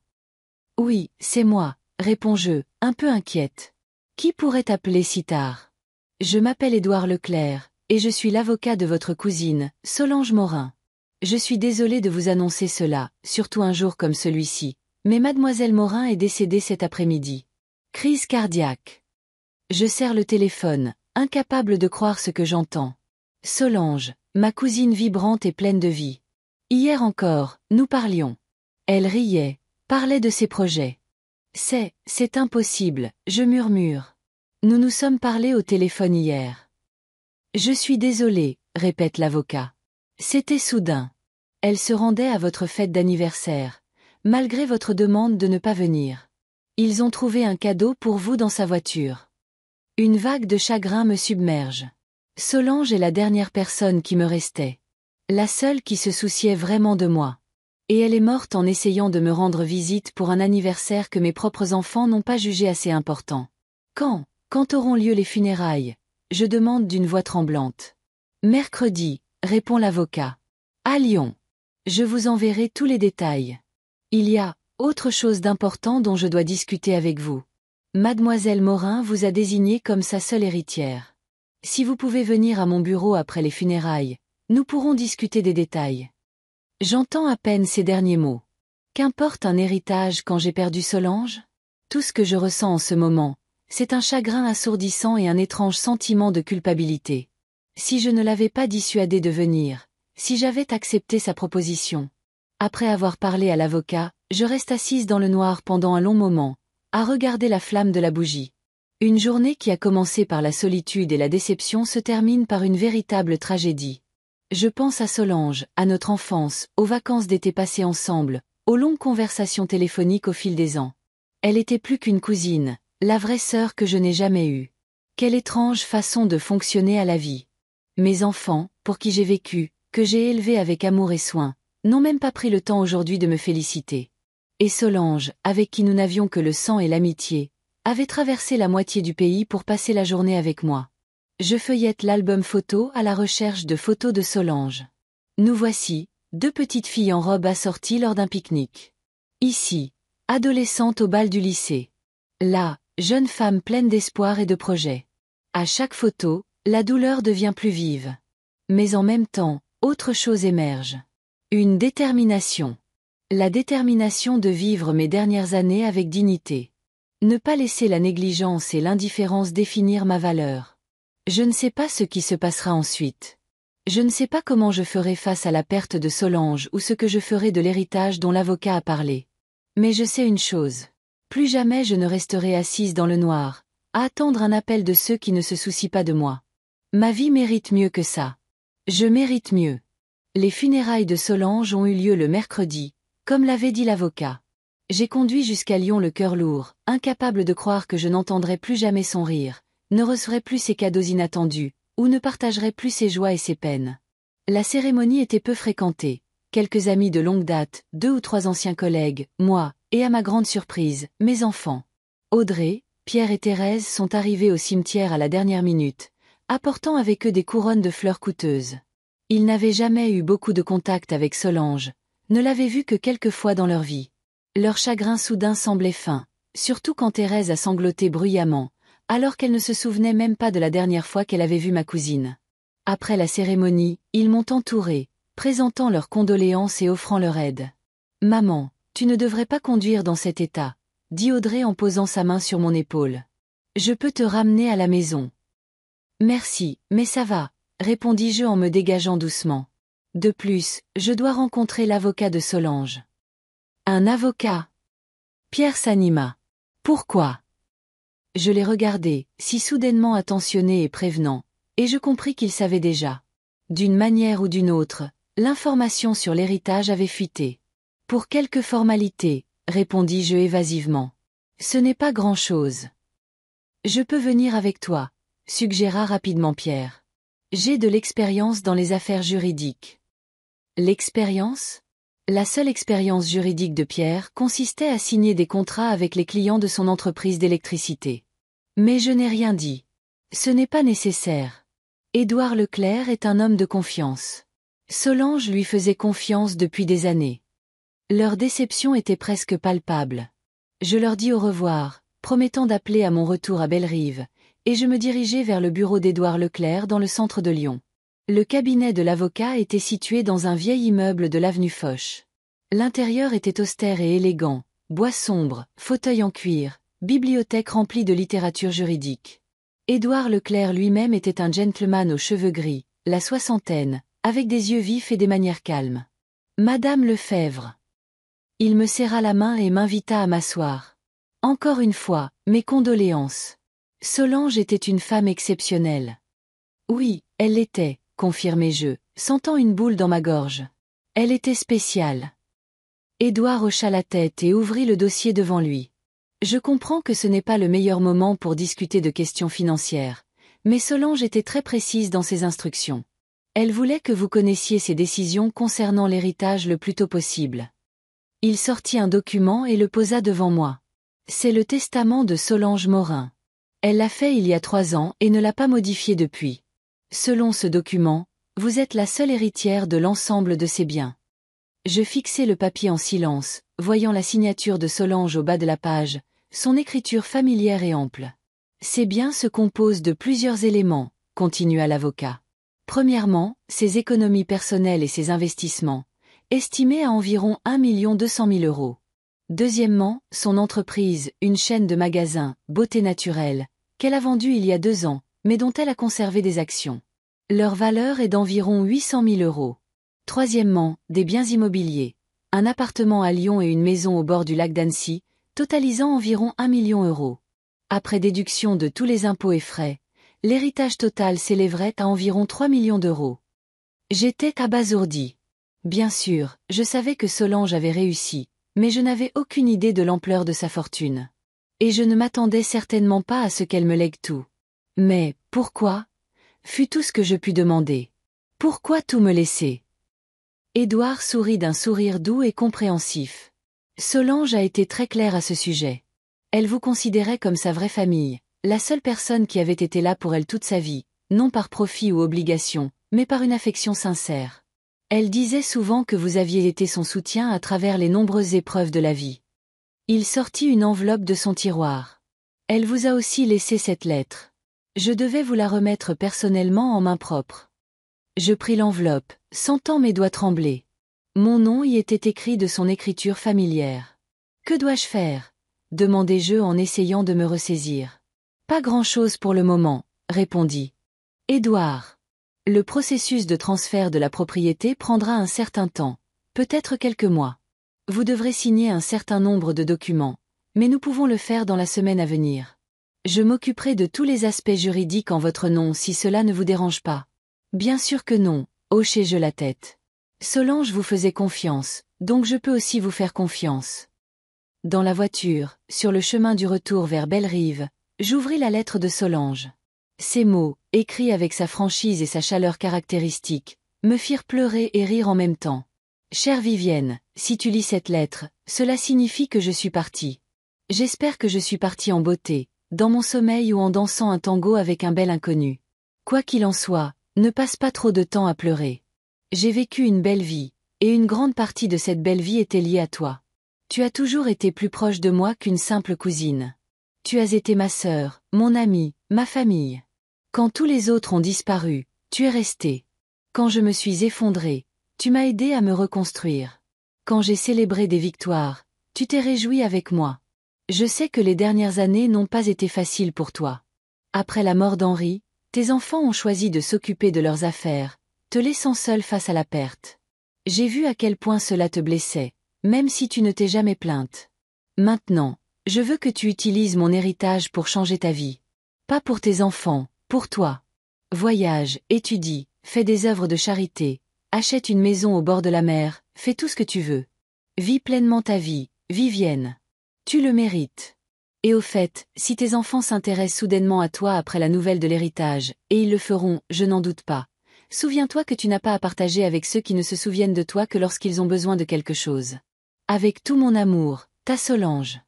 Oui, c'est moi, réponds-je, un peu inquiète. Qui pourrait appeler si tard? Je m'appelle Édouard Leclerc, et je suis l'avocat de votre cousine, Solange Morin. Je suis désolée de vous annoncer cela, surtout un jour comme celui-ci, mais mademoiselle Morin est décédée cet après-midi. Crise cardiaque. Je serre le téléphone, incapable de croire ce que j'entends. Solange, ma cousine vibrante et pleine de vie. Hier encore, nous parlions. Elle riait, parlait de ses projets. C'est impossible, je murmure. Nous nous sommes parlé au téléphone hier. Je suis désolé, répète l'avocat. C'était soudain. Elle se rendait à votre fête d'anniversaire, malgré votre demande de ne pas venir. Ils ont trouvé un cadeau pour vous dans sa voiture. Une vague de chagrin me submerge. Solange est la dernière personne qui me restait. La seule qui se souciait vraiment de moi. Et elle est morte en essayant de me rendre visite pour un anniversaire que mes propres enfants n'ont pas jugé assez important. Quand auront lieu les funérailles? Je demande d'une voix tremblante. Mercredi, répond l'avocat. À Lyon. Je vous enverrai tous les détails. Il y a autre chose d'important dont je dois discuter avec vous. Mademoiselle Morin vous a désigné comme sa seule héritière. Si vous pouvez venir à mon bureau après les funérailles, nous pourrons discuter des détails. J'entends à peine ces derniers mots. Qu'importe un héritage quand j'ai perdu Solange? Tout ce que je ressens en ce moment, c'est un chagrin assourdissant et un étrange sentiment de culpabilité. Si je ne l'avais pas dissuadé de venir, si j'avais accepté sa proposition. Après avoir parlé à l'avocat, je reste assise dans le noir pendant un long moment, à regarder la flamme de la bougie. Une journée qui a commencé par la solitude et la déception se termine par une véritable tragédie. Je pense à Solange, à notre enfance, aux vacances d'été passées ensemble, aux longues conversations téléphoniques au fil des ans. Elle était plus qu'une cousine, la vraie sœur que je n'ai jamais eue. Quelle étrange façon de fonctionner à la vie. Mes enfants, pour qui j'ai vécu, que j'ai élevés avec amour et soin, n'ont même pas pris le temps aujourd'hui de me féliciter. Et Solange, avec qui nous n'avions que le sang et l'amitié, avait traversé la moitié du pays pour passer la journée avec moi. Je feuillette l'album photo à la recherche de photos de Solange. Nous voici, deux petites filles en robe assorties lors d'un pique-nique. Ici, adolescente au bal du lycée. Là, jeune femme pleine d'espoir et de projets. À chaque photo, la douleur devient plus vive. Mais en même temps, autre chose émerge. Une détermination. La détermination de vivre mes dernières années avec dignité. Ne pas laisser la négligence et l'indifférence définir ma valeur. Je ne sais pas ce qui se passera ensuite. Je ne sais pas comment je ferai face à la perte de Solange ou ce que je ferai de l'héritage dont l'avocat a parlé. Mais je sais une chose. Plus jamais je ne resterai assise dans le noir, à attendre un appel de ceux qui ne se soucient pas de moi. Ma vie mérite mieux que ça. Je mérite mieux. Les funérailles de Solange ont eu lieu le mercredi, comme l'avait dit l'avocat. J'ai conduit jusqu'à Lyon le cœur lourd, incapable de croire que je n'entendrai plus jamais son rire, ne recevrai plus ses cadeaux inattendus, ou ne partagerai plus ses joies et ses peines. La cérémonie était peu fréquentée, quelques amis de longue date, 2 ou 3 anciens collègues, moi, et à ma grande surprise, mes enfants. Audrey, Pierre et Thérèse sont arrivés au cimetière à la dernière minute, apportant avec eux des couronnes de fleurs coûteuses. Ils n'avaient jamais eu beaucoup de contact avec Solange, ne l'avaient vue que quelques fois dans leur vie. Leur chagrin soudain semblait fin, surtout quand Thérèse a sangloté bruyamment, alors qu'elle ne se souvenait même pas de la dernière fois qu'elle avait vu ma cousine. Après la cérémonie, ils m'ont entourée, présentant leurs condoléances et offrant leur aide. « Maman, tu ne devrais pas conduire dans cet état, » dit Audrey en posant sa main sur mon épaule. « Je peux te ramener à la maison. »« Merci, mais ça va, » répondis-je en me dégageant doucement. De plus, je dois rencontrer l'avocat de Solange. Un avocat? Pierre s'anima. Pourquoi? Je l'ai regardé, si soudainement attentionné et prévenant, et je compris qu'il savait déjà. D'une manière ou d'une autre, l'information sur l'héritage avait fuité. Pour quelques formalités, répondis-je évasivement. Ce n'est pas grand-chose. Je peux venir avec toi, suggéra rapidement Pierre. J'ai de l'expérience dans les affaires juridiques. L'expérience? La seule expérience juridique de Pierre consistait à signer des contrats avec les clients de son entreprise d'électricité. Mais je n'ai rien dit. Ce n'est pas nécessaire. Édouard Leclerc est un homme de confiance. Solange lui faisait confiance depuis des années. Leur déception était presque palpable. Je leur dis au revoir, promettant d'appeler à mon retour à Bellerive, et je me dirigeai vers le bureau d'Édouard Leclerc dans le centre de Lyon. Le cabinet de l'avocat était situé dans un vieil immeuble de l'avenue Foch. L'intérieur était austère et élégant, bois sombre, fauteuil en cuir, bibliothèque remplie de littérature juridique. Édouard Leclerc lui-même était un gentleman aux cheveux gris, la soixantaine, avec des yeux vifs et des manières calmes. Madame Lefebvre. Il me serra la main et m'invita à m'asseoir. Encore une fois, mes condoléances. Solange était une femme exceptionnelle. Oui, elle l'était, confirmai-je, sentant une boule dans ma gorge. Elle était spéciale. Édouard hocha la tête et ouvrit le dossier devant lui. Je comprends que ce n'est pas le meilleur moment pour discuter de questions financières, mais Solange était très précise dans ses instructions. Elle voulait que vous connaissiez ses décisions concernant l'héritage le plus tôt possible. Il sortit un document et le posa devant moi. C'est le testament de Solange Morin. Elle l'a fait il y a 3 ans et ne l'a pas modifié depuis. Selon ce document, vous êtes la seule héritière de l'ensemble de ses biens. Je fixai le papier en silence, voyant la signature de Solange au bas de la page, son écriture familière et ample. Ces biens se composent de plusieurs éléments, continua l'avocat. Premièrement, ses économies personnelles et ses investissements, estimés à environ 1 200 000 €. Deuxièmement, son entreprise, une chaîne de magasins, Beauté Naturelle, qu'elle a vendue il y a 2 ans, mais dont elle a conservé des actions. Leur valeur est d'environ 800 000 €. Troisièmement, des biens immobiliers, un appartement à Lyon et une maison au bord du lac d'Annecy, totalisant environ 1 million €. Après déduction de tous les impôts et frais, l'héritage total s'élèverait à environ 3 millions d'euros. J'étais abasourdi. Bien sûr, je savais que Solange avait réussi, mais je n'avais aucune idée de l'ampleur de sa fortune. Et je ne m'attendais certainement pas à ce qu'elle me lègue tout. Mais, pourquoi ? Fut tout ce que je pus demander. Pourquoi tout me laisser ? Édouard sourit d'un sourire doux et compréhensif. Solange a été très claire à ce sujet. Elle vous considérait comme sa vraie famille, la seule personne qui avait été là pour elle toute sa vie, non par profit ou obligation, mais par une affection sincère. Elle disait souvent que vous aviez été son soutien à travers les nombreuses épreuves de la vie. Il sortit une enveloppe de son tiroir. Elle vous a aussi laissé cette lettre. Je devais vous la remettre personnellement en main propre. Je pris l'enveloppe, sentant mes doigts trembler. Mon nom y était écrit de son écriture familière. Que dois-je faire ? Demandai-je en essayant de me ressaisir. Pas grand-chose pour le moment, répondit Édouard. Le processus de transfert de la propriété prendra un certain temps, peut-être quelques mois. Vous devrez signer un certain nombre de documents, mais nous pouvons le faire dans la semaine à venir. Je m'occuperai de tous les aspects juridiques en votre nom si cela ne vous dérange pas. Bien sûr que non, hochai-je la tête. Solange vous faisait confiance, donc je peux aussi vous faire confiance. Dans la voiture, sur le chemin du retour vers Bellerive, j'ouvris la lettre de Solange. Ces mots, écrits avec sa franchise et sa chaleur caractéristique, me firent pleurer et rire en même temps. Chère Vivienne, si tu lis cette lettre, cela signifie que je suis partie. J'espère que je suis partie en beauté, dans mon sommeil ou en dansant un tango avec un bel inconnu. Quoi qu'il en soit, ne passe pas trop de temps à pleurer. J'ai vécu une belle vie, et une grande partie de cette belle vie était liée à toi. Tu as toujours été plus proche de moi qu'une simple cousine. Tu as été ma sœur, mon amie, ma famille. Quand tous les autres ont disparu, tu es resté. Quand je me suis effondrée, tu m'as aidé à me reconstruire. Quand j'ai célébré des victoires, tu t'es réjoui avec moi. Je sais que les dernières années n'ont pas été faciles pour toi. Après la mort d'Henri, tes enfants ont choisi de s'occuper de leurs affaires, te laissant seule face à la perte. J'ai vu à quel point cela te blessait, même si tu ne t'es jamais plainte. Maintenant, je veux que tu utilises mon héritage pour changer ta vie. Pas pour tes enfants, pour toi. Voyage, étudie, fais des œuvres de charité, achète une maison au bord de la mer, fais tout ce que tu veux. Vis pleinement ta vie, Vivienne. Tu le mérites. Et au fait, si tes enfants s'intéressent soudainement à toi après la nouvelle de l'héritage, et ils le feront, je n'en doute pas, souviens-toi que tu n'as pas à partager avec ceux qui ne se souviennent de toi que lorsqu'ils ont besoin de quelque chose. Avec tout mon amour, ta Solange.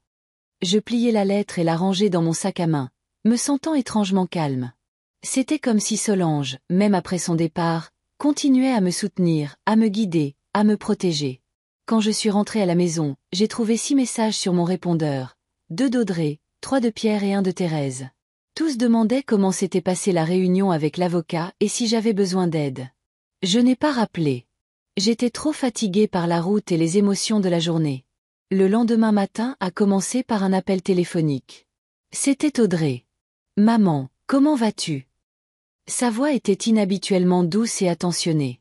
Je pliai la lettre et la rangeai dans mon sac à main, me sentant étrangement calme. C'était comme si Solange, même après son départ, continuait à me soutenir, à me guider, à me protéger. Quand je suis rentrée à la maison, j'ai trouvé 6 messages sur mon répondeur, 2 d'Audrey, 3 de Pierre et 1 de Thérèse. Tous demandaient comment s'était passée la réunion avec l'avocat et si j'avais besoin d'aide. Je n'ai pas rappelé. J'étais trop fatiguée par la route et les émotions de la journée. Le lendemain matin a commencé par un appel téléphonique. C'était Audrey. « Maman, comment vas-tu ?» Sa voix était inhabituellement douce et attentionnée.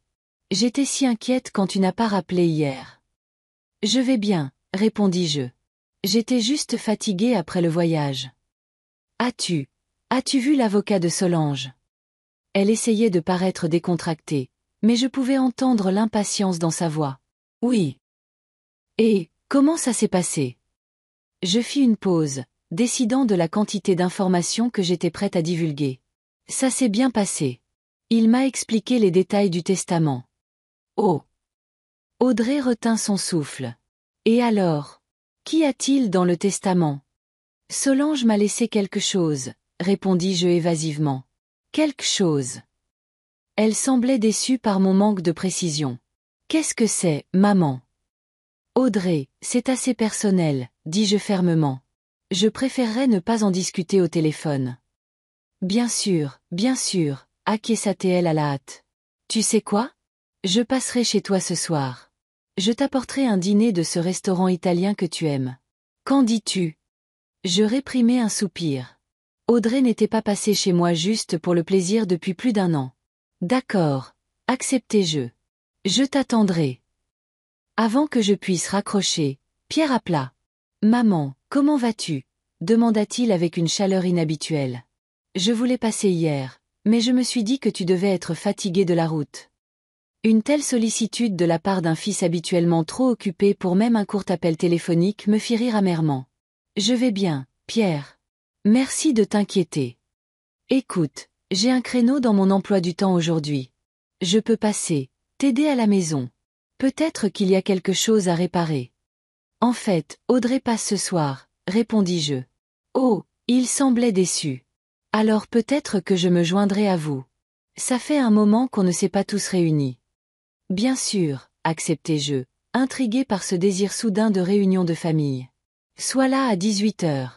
J'étais si inquiète quand tu n'as pas rappelé hier. Je vais bien, répondis-je. J'étais juste fatiguée après le voyage. As-tu vu l'avocat de Solange? Elle essayait de paraître décontractée, mais je pouvais entendre l'impatience dans sa voix. Oui. Et, comment ça s'est passé? Je fis une pause, décidant de la quantité d'informations que j'étais prête à divulguer. Ça s'est bien passé. Il m'a expliqué les détails du testament. Oh! Audrey retint son souffle. Et alors? Qu'y a-t-il dans le testament? Solange m'a laissé quelque chose, répondis-je évasivement. Quelque chose. Elle semblait déçue par mon manque de précision. Qu'est-ce que c'est, maman? Audrey, c'est assez personnel, dis-je fermement. Je préférerais ne pas en discuter au téléphone. Bien sûr, acquiesça-t-elle à la hâte. Tu sais quoi? Je passerai chez toi ce soir. Je t'apporterai un dîner de ce restaurant italien que tu aimes. Qu'en dis-tu? Je réprimai un soupir. Audrey n'était pas passée chez moi juste pour le plaisir depuis plus d'1 an. D'accord, acceptai-je. Je t'attendrai. Avant que je puisse raccrocher, Pierre appela. Maman, comment vas-tu? Demanda-t-il avec une chaleur inhabituelle. Je voulais passer hier, mais je me suis dit que tu devais être fatiguée de la route. Une telle sollicitude de la part d'un fils habituellement trop occupé pour même un court appel téléphonique me fit rire amèrement. Je vais bien, Pierre. Merci de t'inquiéter. Écoute, j'ai un créneau dans mon emploi du temps aujourd'hui. Je peux passer, t'aider à la maison. Peut-être qu'il y a quelque chose à réparer. En fait, Audrey passe ce soir, répondis-je. Oh, il semblait déçu. Alors peut-être que je me joindrai à vous. Ça fait un moment qu'on ne s'est pas tous réunis. Bien sûr, acceptai-je, intrigué par ce désir soudain de réunion de famille. Sois là à 18h.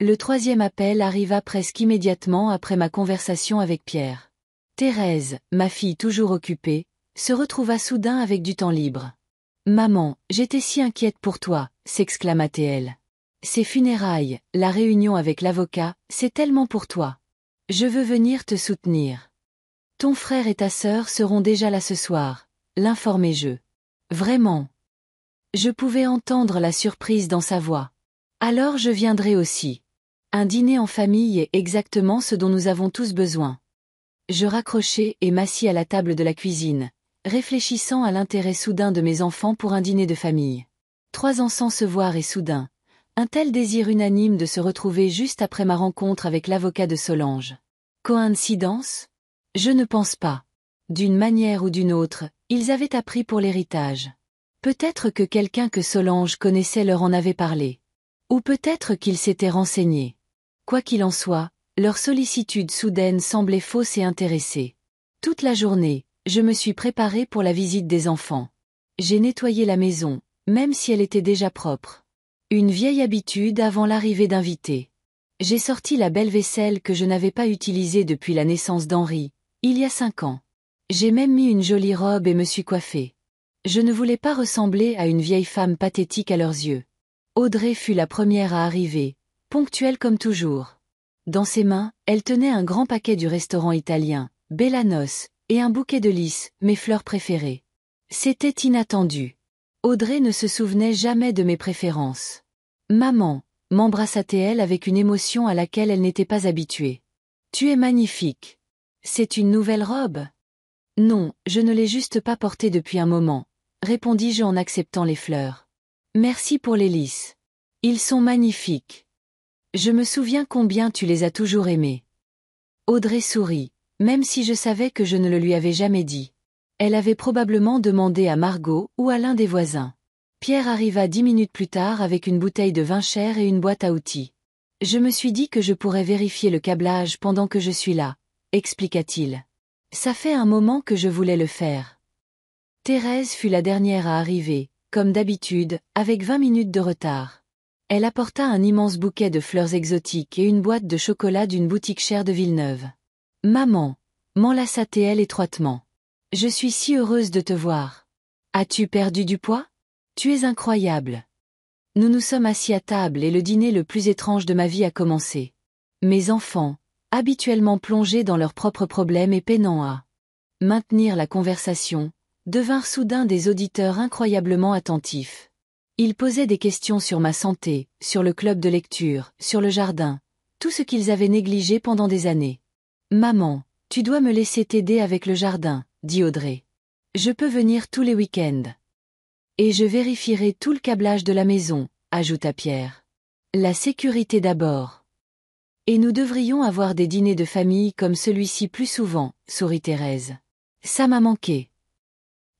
Le 3e appel arriva presque immédiatement après ma conversation avec Pierre. Thérèse, ma fille toujours occupée, se retrouva soudain avec du temps libre. Maman, j'étais si inquiète pour toi, s'exclama-t-elle. Ces funérailles, la réunion avec l'avocat, c'est tellement pour toi. Je veux venir te soutenir. Ton frère et ta sœur seront déjà là ce soir, l'informai-je. Vraiment. Je pouvais entendre la surprise dans sa voix. Alors je viendrai aussi. Un dîner en famille est exactement ce dont nous avons tous besoin. Je raccrochai et m'assis à la table de la cuisine, réfléchissant à l'intérêt soudain de mes enfants pour un dîner de famille. 3 ans sans se voir et soudain, un tel désir unanime de se retrouver juste après ma rencontre avec l'avocat de Solange. Coïncidence? Je ne pense pas. D'une manière ou d'une autre, ils avaient appris pour l'héritage. Peut-être que quelqu'un que Solange connaissait leur en avait parlé. Ou peut-être qu'ils s'étaient renseignés. Quoi qu'il en soit, leur sollicitude soudaine semblait fausse et intéressée. Toute la journée, je me suis préparée pour la visite des enfants. J'ai nettoyé la maison, même si elle était déjà propre. Une vieille habitude avant l'arrivée d'invités. J'ai sorti la belle vaisselle que je n'avais pas utilisée depuis la naissance d'Henri, il y a 5 ans. J'ai même mis une jolie robe et me suis coiffée. Je ne voulais pas ressembler à une vieille femme pathétique à leurs yeux. Audrey fut la première à arriver, ponctuelle comme toujours. Dans ses mains, elle tenait un grand paquet du restaurant italien, Bellanos, et un bouquet de lys, mes fleurs préférées. C'était inattendu. Audrey ne se souvenait jamais de mes préférences. Maman, m'embrassa-t-elle avec une émotion à laquelle elle n'était pas habituée. Tu es magnifique. C'est une nouvelle robe? Non, je ne l'ai juste pas portée depuis un moment, répondis-je en acceptant les fleurs. Merci pour les lys. Ils sont magnifiques. Je me souviens combien tu les as toujours aimés. Audrey sourit, même si je savais que je ne le lui avais jamais dit. Elle avait probablement demandé à Margot ou à l'un des voisins. Pierre arriva 10 minutes plus tard avec une bouteille de vin cher et une boîte à outils. Je me suis dit que je pourrais vérifier le câblage pendant que je suis là, expliqua-t-il. Ça fait un moment que je voulais le faire. Thérèse fut la dernière à arriver, comme d'habitude, avec 20 minutes de retard. Elle apporta un immense bouquet de fleurs exotiques et une boîte de chocolat d'une boutique chère de Villeneuve. Maman, m'enlaça-t-elle étroitement. Je suis si heureuse de te voir. As-tu perdu du poids? Tu es incroyable. Nous nous sommes assis à table et le dîner le plus étrange de ma vie a commencé. Mes enfants, habituellement plongés dans leurs propres problèmes et peinant à maintenir la conversation, devinrent soudain des auditeurs incroyablement attentifs. Ils posaient des questions sur ma santé, sur le club de lecture, sur le jardin, tout ce qu'ils avaient négligé pendant des années. « Maman, tu dois me laisser t'aider avec le jardin, » dit Audrey. « Je peux venir tous les week-ends. Et je vérifierai tout le câblage de la maison, » ajouta Pierre. « La sécurité d'abord. Et nous devrions avoir des dîners de famille comme celui-ci plus souvent, sourit Thérèse. Ça m'a manqué.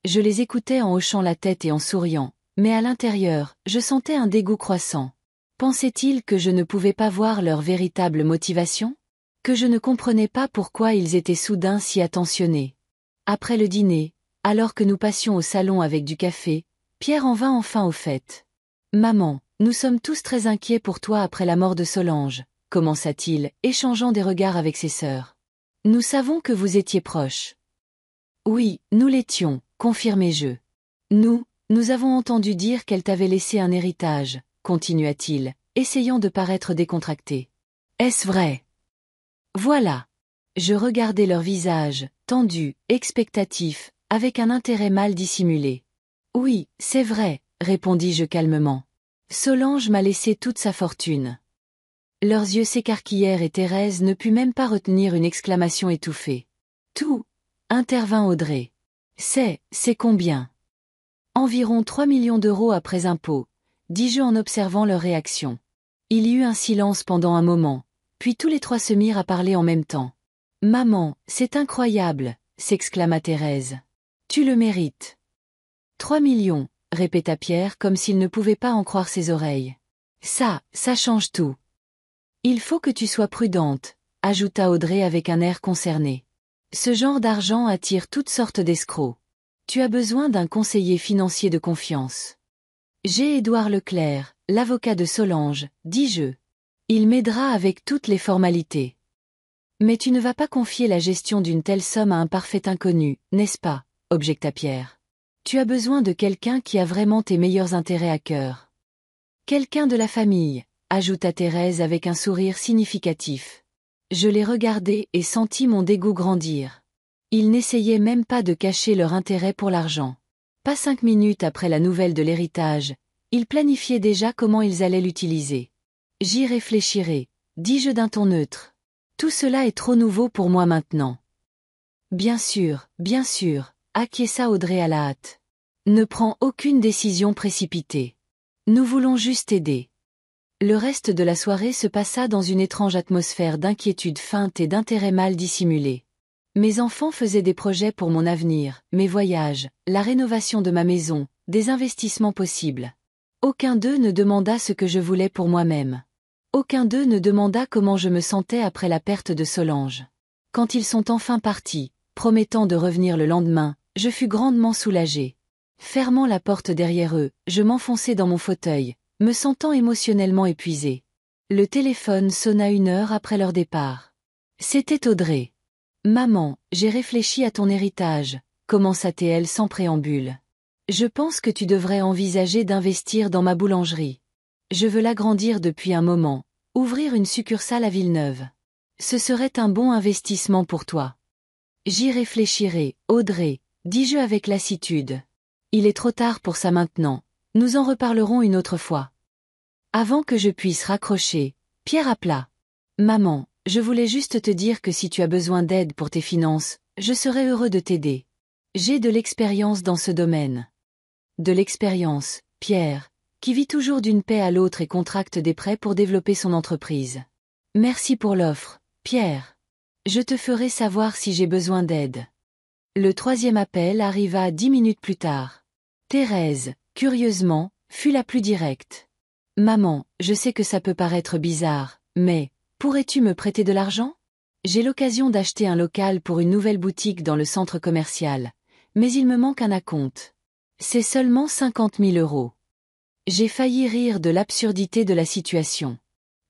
Je les écoutais en hochant la tête et en souriant, mais à l'intérieur, je sentais un dégoût croissant. Pensaient-ils que je ne pouvais pas voir leur véritable motivation? Que je ne comprenais pas pourquoi ils étaient soudain si attentionnés? Après le dîner, alors que nous passions au salon avec du café, Pierre en vint enfin au fait. « Maman, nous sommes tous très inquiets pour toi après la mort de Solange, » commença-t-il, échangeant des regards avec ses sœurs. « Nous savons que vous étiez proches. »« Oui, nous l'étions, confirmai-je. »« Nous avons entendu dire qu'elle t'avait laissé un héritage, » continua-t-il, essayant de paraître décontracté. « Est-ce vrai? » Voilà. Je regardais leur visage, tendu, expectatif, avec un intérêt mal dissimulé. « Oui, c'est vrai, » répondis-je calmement. « Solange m'a laissé toute sa fortune. » Leurs yeux s'écarquillèrent et Thérèse ne put même pas retenir une exclamation étouffée. « Tout » intervint Audrey. « C'est combien? » « Environ 3 millions d'euros après impôts, » dis-je en observant leur réaction. Il y eut un silence pendant un moment, puis tous les trois se mirent à parler en même temps. « Maman, c'est incroyable » s'exclama Thérèse. « Tu le mérites. »« 3 millions » répéta Pierre comme s'il ne pouvait pas en croire ses oreilles. « Ça change tout. »« Il faut que tu sois prudente » ajouta Audrey avec un air concerné. « Ce genre d'argent attire toutes sortes d'escrocs. Tu as besoin d'un conseiller financier de confiance. »« J'ai Édouard Leclerc, l'avocat de Solange, » dis-je. « Il m'aidera avec toutes les formalités. »« Mais tu ne vas pas confier la gestion d'une telle somme à un parfait inconnu, n'est-ce pas ?» objecta Pierre. « Tu as besoin de quelqu'un qui a vraiment tes meilleurs intérêts à cœur. »« Quelqu'un de la famille » ajouta Thérèse avec un sourire significatif. Je les regardai et sentis mon dégoût grandir. Ils n'essayaient même pas de cacher leur intérêt pour l'argent. Pas 5 minutes après la nouvelle de l'héritage, ils planifiaient déjà comment ils allaient l'utiliser. « J'y réfléchirai » dis-je d'un ton neutre. « Tout cela est trop nouveau pour moi maintenant. »« Bien sûr, acquiesça Audrey à la hâte. « Ne prends aucune décision précipitée. Nous voulons juste aider. » Le reste de la soirée se passa dans une étrange atmosphère d'inquiétude feinte et d'intérêt mal dissimulé. Mes enfants faisaient des projets pour mon avenir, mes voyages, la rénovation de ma maison, des investissements possibles. Aucun d'eux ne demanda ce que je voulais pour moi-même. Aucun d'eux ne demanda comment je me sentais après la perte de Solange. Quand ils sont enfin partis, promettant de revenir le lendemain, je fus grandement soulagé. Fermant la porte derrière eux, je m'enfonçai dans mon fauteuil, me sentant émotionnellement épuisé. Le téléphone sonna 1 heure après leur départ. C'était Audrey. « Maman, j'ai réfléchi à ton héritage » commença-t-elle sans préambule. « Je pense que tu devrais envisager d'investir dans ma boulangerie. Je veux l'agrandir depuis un moment, ouvrir une succursale à Villeneuve. Ce serait un bon investissement pour toi. »« J'y réfléchirai, Audrey, » dis-je avec lassitude. « Il est trop tard pour ça maintenant, nous en reparlerons une autre fois. » Avant que je puisse raccrocher, Pierre appela. « Maman, je voulais juste te dire que si tu as besoin d'aide pour tes finances, je serais heureux de t'aider. J'ai de l'expérience dans ce domaine. » De l'expérience, Pierre, qui vit toujours d'une paie à l'autre et contracte des prêts pour développer son entreprise. « Merci pour l'offre, Pierre. Je te ferai savoir si j'ai besoin d'aide. » Le 3e appel arriva 10 minutes plus tard. Thérèse, curieusement, fut la plus directe. « Maman, je sais que ça peut paraître bizarre, mais pourrais-tu me prêter de l'argent? J'ai l'occasion d'acheter un local pour une nouvelle boutique dans le centre commercial, mais il me manque un acompte. C'est seulement 50 000 euros. » J'ai failli rire de l'absurdité de la situation.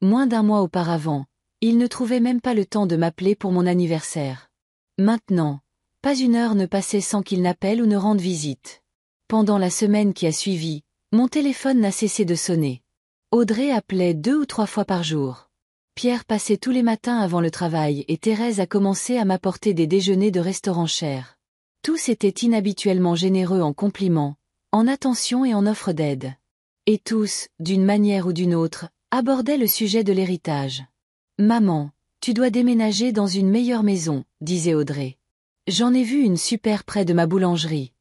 Moins d'1 mois auparavant, il ne trouvait même pas le temps de m'appeler pour mon anniversaire. Maintenant, pas 1 heure ne passait sans qu'il n'appelle ou ne rende visite. Pendant la semaine qui a suivi, mon téléphone n'a cessé de sonner. Audrey appelait 2 ou 3 fois par jour. Pierre passait tous les matins avant le travail et Thérèse a commencé à m'apporter des déjeuners de restaurants chers. Tous étaient inhabituellement généreux en compliments, en attention et en offres d'aide. Et tous, d'une manière ou d'une autre, abordaient le sujet de l'héritage. « Maman, tu dois déménager dans une meilleure maison, » disait Audrey. « J'en ai vu une super près de ma boulangerie. »«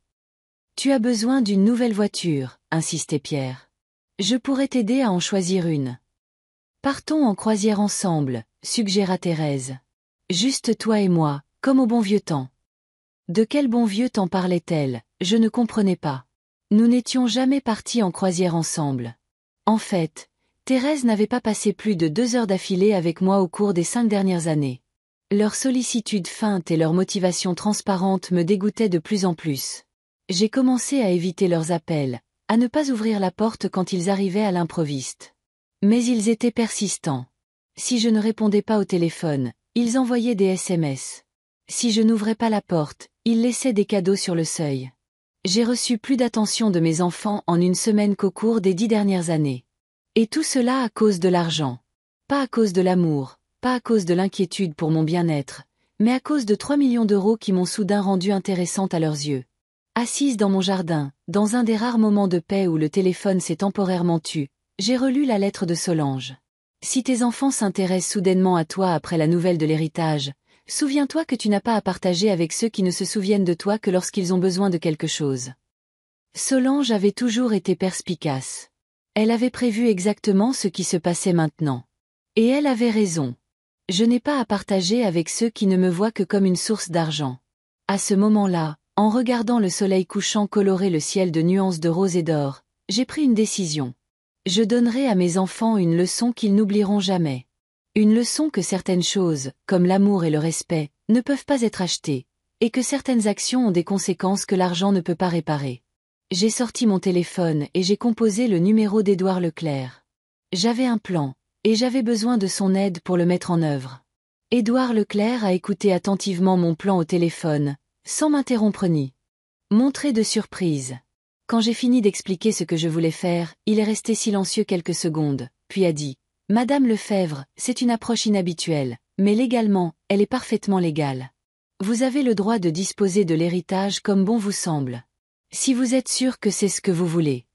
Tu as besoin d'une nouvelle voiture, » insistait Pierre. « Je pourrais t'aider à en choisir une. »« Partons en croisière ensemble, » suggéra Thérèse. « Juste toi et moi, comme au bon vieux temps. » De quel bon vieux temps parlait-elle? Je ne comprenais pas. Nous n'étions jamais partis en croisière ensemble. En fait, Thérèse n'avait pas passé plus de 2 heures d'affilée avec moi au cours des 5 dernières années. Leur sollicitude feinte et leur motivation transparente me dégoûtaient de plus en plus. J'ai commencé à éviter leurs appels, à ne pas ouvrir la porte quand ils arrivaient à l'improviste. Mais ils étaient persistants. Si je ne répondais pas au téléphone, ils envoyaient des SMS. Si je n'ouvrais pas la porte, ils laissaient des cadeaux sur le seuil. J'ai reçu plus d'attention de mes enfants en une semaine qu'au cours des 10 dernières années. Et tout cela à cause de l'argent. Pas à cause de l'amour, pas à cause de l'inquiétude pour mon bien-être, mais à cause de 3 millions d'euros qui m'ont soudain rendue intéressante à leurs yeux. Assise dans mon jardin, dans un des rares moments de paix où le téléphone s'est temporairement tu, j'ai relu la lettre de Solange. Si tes enfants s'intéressent soudainement à toi après la nouvelle de l'héritage, souviens-toi que tu n'as pas à partager avec ceux qui ne se souviennent de toi que lorsqu'ils ont besoin de quelque chose. Solange avait toujours été perspicace. Elle avait prévu exactement ce qui se passait maintenant. Et elle avait raison. Je n'ai pas à partager avec ceux qui ne me voient que comme une source d'argent. À ce moment-là, en regardant le soleil couchant colorer le ciel de nuances de rose et d'or, j'ai pris une décision. Je donnerai à mes enfants une leçon qu'ils n'oublieront jamais. Une leçon que certaines choses, comme l'amour et le respect, ne peuvent pas être achetées, et que certaines actions ont des conséquences que l'argent ne peut pas réparer. J'ai sorti mon téléphone et j'ai composé le numéro d'Édouard Leclerc. J'avais un plan, et j'avais besoin de son aide pour le mettre en œuvre. Édouard Leclerc a écouté attentivement mon plan au téléphone, sans m'interrompre ni montrer de surprise. Quand j'ai fini d'expliquer ce que je voulais faire, il est resté silencieux quelques secondes, puis a dit « Madame Lefebvre, c'est une approche inhabituelle, mais légalement, elle est parfaitement légale. Vous avez le droit de disposer de l'héritage comme bon vous semble. Si vous êtes sûr que c'est ce que vous voulez. »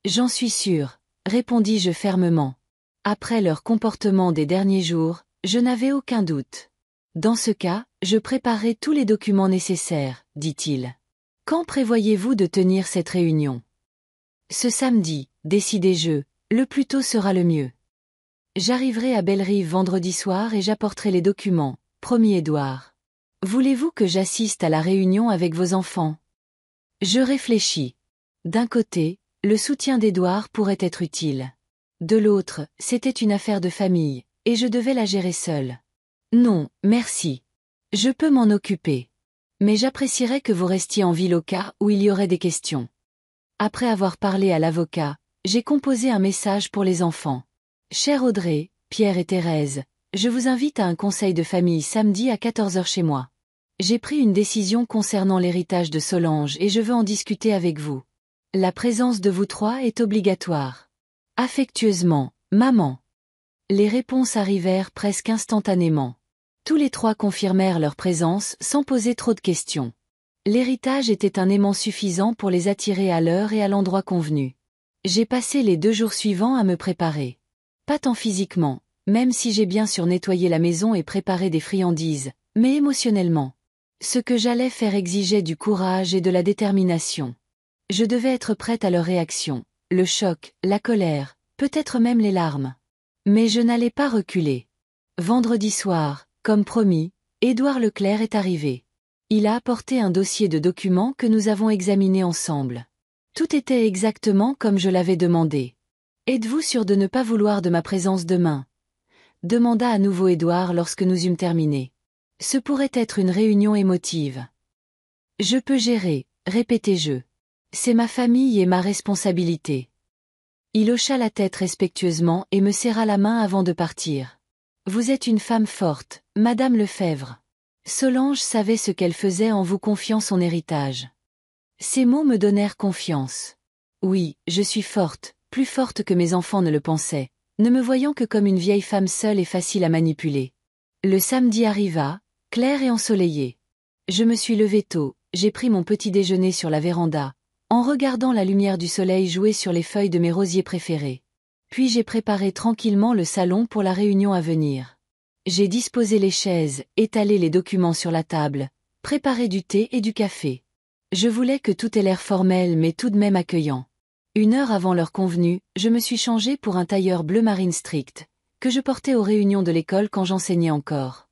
J'en suis sûr, répondis-je fermement. Après leur comportement des derniers jours, je n'avais aucun doute. Dans ce cas, je préparerai tous les documents nécessaires, dit-il. Quand prévoyez-vous de tenir cette réunion? Ce samedi, décidai-je, le plus tôt sera le mieux. J'arriverai à Bellerive vendredi soir et j'apporterai les documents, promis Édouard. Voulez-vous que j'assiste à la réunion avec vos enfants? Je réfléchis. D'un côté, le soutien d'Édouard pourrait être utile. De l'autre, c'était une affaire de famille, et je devais la gérer seule. Non, merci. Je peux m'en occuper. Mais j'apprécierais que vous restiez en ville au cas où il y aurait des questions. Après avoir parlé à l'avocat, j'ai composé un message pour les enfants. Chère Audrey, Pierre et Thérèse, je vous invite à un conseil de famille samedi à 14 heures chez moi. J'ai pris une décision concernant l'héritage de Solange et je veux en discuter avec vous. La présence de vous trois est obligatoire. Affectueusement, maman. Les réponses arrivèrent presque instantanément. Tous les trois confirmèrent leur présence sans poser trop de questions. L'héritage était un aimant suffisant pour les attirer à l'heure et à l'endroit convenu. J'ai passé les 2 jours suivants à me préparer. Pas tant physiquement, même si j'ai bien sûr nettoyé la maison et préparé des friandises, mais émotionnellement. Ce que j'allais faire exigeait du courage et de la détermination. Je devais être prête à leur réaction, le choc, la colère, peut-être même les larmes. Mais je n'allais pas reculer. Vendredi soir, comme promis, Édouard Leclerc est arrivé. Il a apporté un dossier de documents que nous avons examiné ensemble. Tout était exactement comme je l'avais demandé. Êtes-vous sûr de ne pas vouloir de ma présence demain? Demanda à nouveau Édouard lorsque nous eûmes terminé. Ce pourrait être une réunion émotive. Je peux gérer, répétai-je. C'est ma famille et ma responsabilité. Il hocha la tête respectueusement et me serra la main avant de partir. Vous êtes une femme forte, Madame Lefebvre. Solange savait ce qu'elle faisait en vous confiant son héritage. Ces mots me donnèrent confiance. Oui, je suis forte, plus forte que mes enfants ne le pensaient, ne me voyant que comme une vieille femme seule et facile à manipuler. Le samedi arriva, clair et ensoleillé. Je me suis levée tôt, j'ai pris mon petit déjeuner sur la véranda, en regardant la lumière du soleil jouer sur les feuilles de mes rosiers préférés. Puis j'ai préparé tranquillement le salon pour la réunion à venir. J'ai disposé les chaises, étalé les documents sur la table, préparé du thé et du café. Je voulais que tout ait l'air formel mais tout de même accueillant. 1 heure avant l'heure convenue, je me suis changée pour un tailleur bleu marine strict, que je portais aux réunions de l'école quand j'enseignais encore.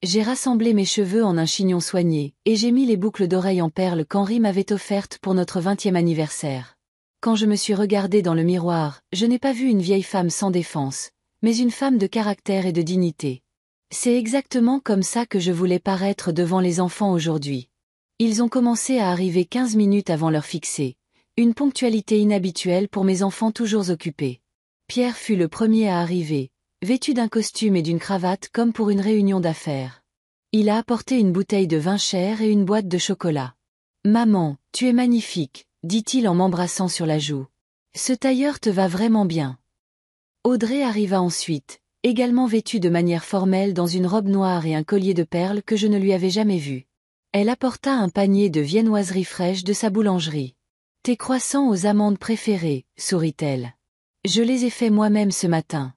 J'ai rassemblé mes cheveux en un chignon soigné, et j'ai mis les boucles d'oreilles en perles qu'Henri m'avait offertes pour notre 20e anniversaire. Quand je me suis regardée dans le miroir, je n'ai pas vu une vieille femme sans défense, mais une femme de caractère et de dignité. C'est exactement comme ça que je voulais paraître devant les enfants aujourd'hui. Ils ont commencé à arriver 15 minutes avant l'heure fixée, une ponctualité inhabituelle pour mes enfants toujours occupés. Pierre fut le premier à arriver, vêtu d'un costume et d'une cravate comme pour une réunion d'affaires. Il a apporté une bouteille de vin cher et une boîte de chocolat. « Maman, tu es magnifique », dit-il en m'embrassant sur la joue. « Ce tailleur te va vraiment bien. » Audrey arriva ensuite, également vêtue de manière formelle dans une robe noire et un collier de perles que je ne lui avais jamais vu. Elle apporta un panier de viennoiseries fraîches de sa boulangerie. « Tes croissants aux amandes préférés, sourit-elle. Je les ai faits moi-même ce matin. »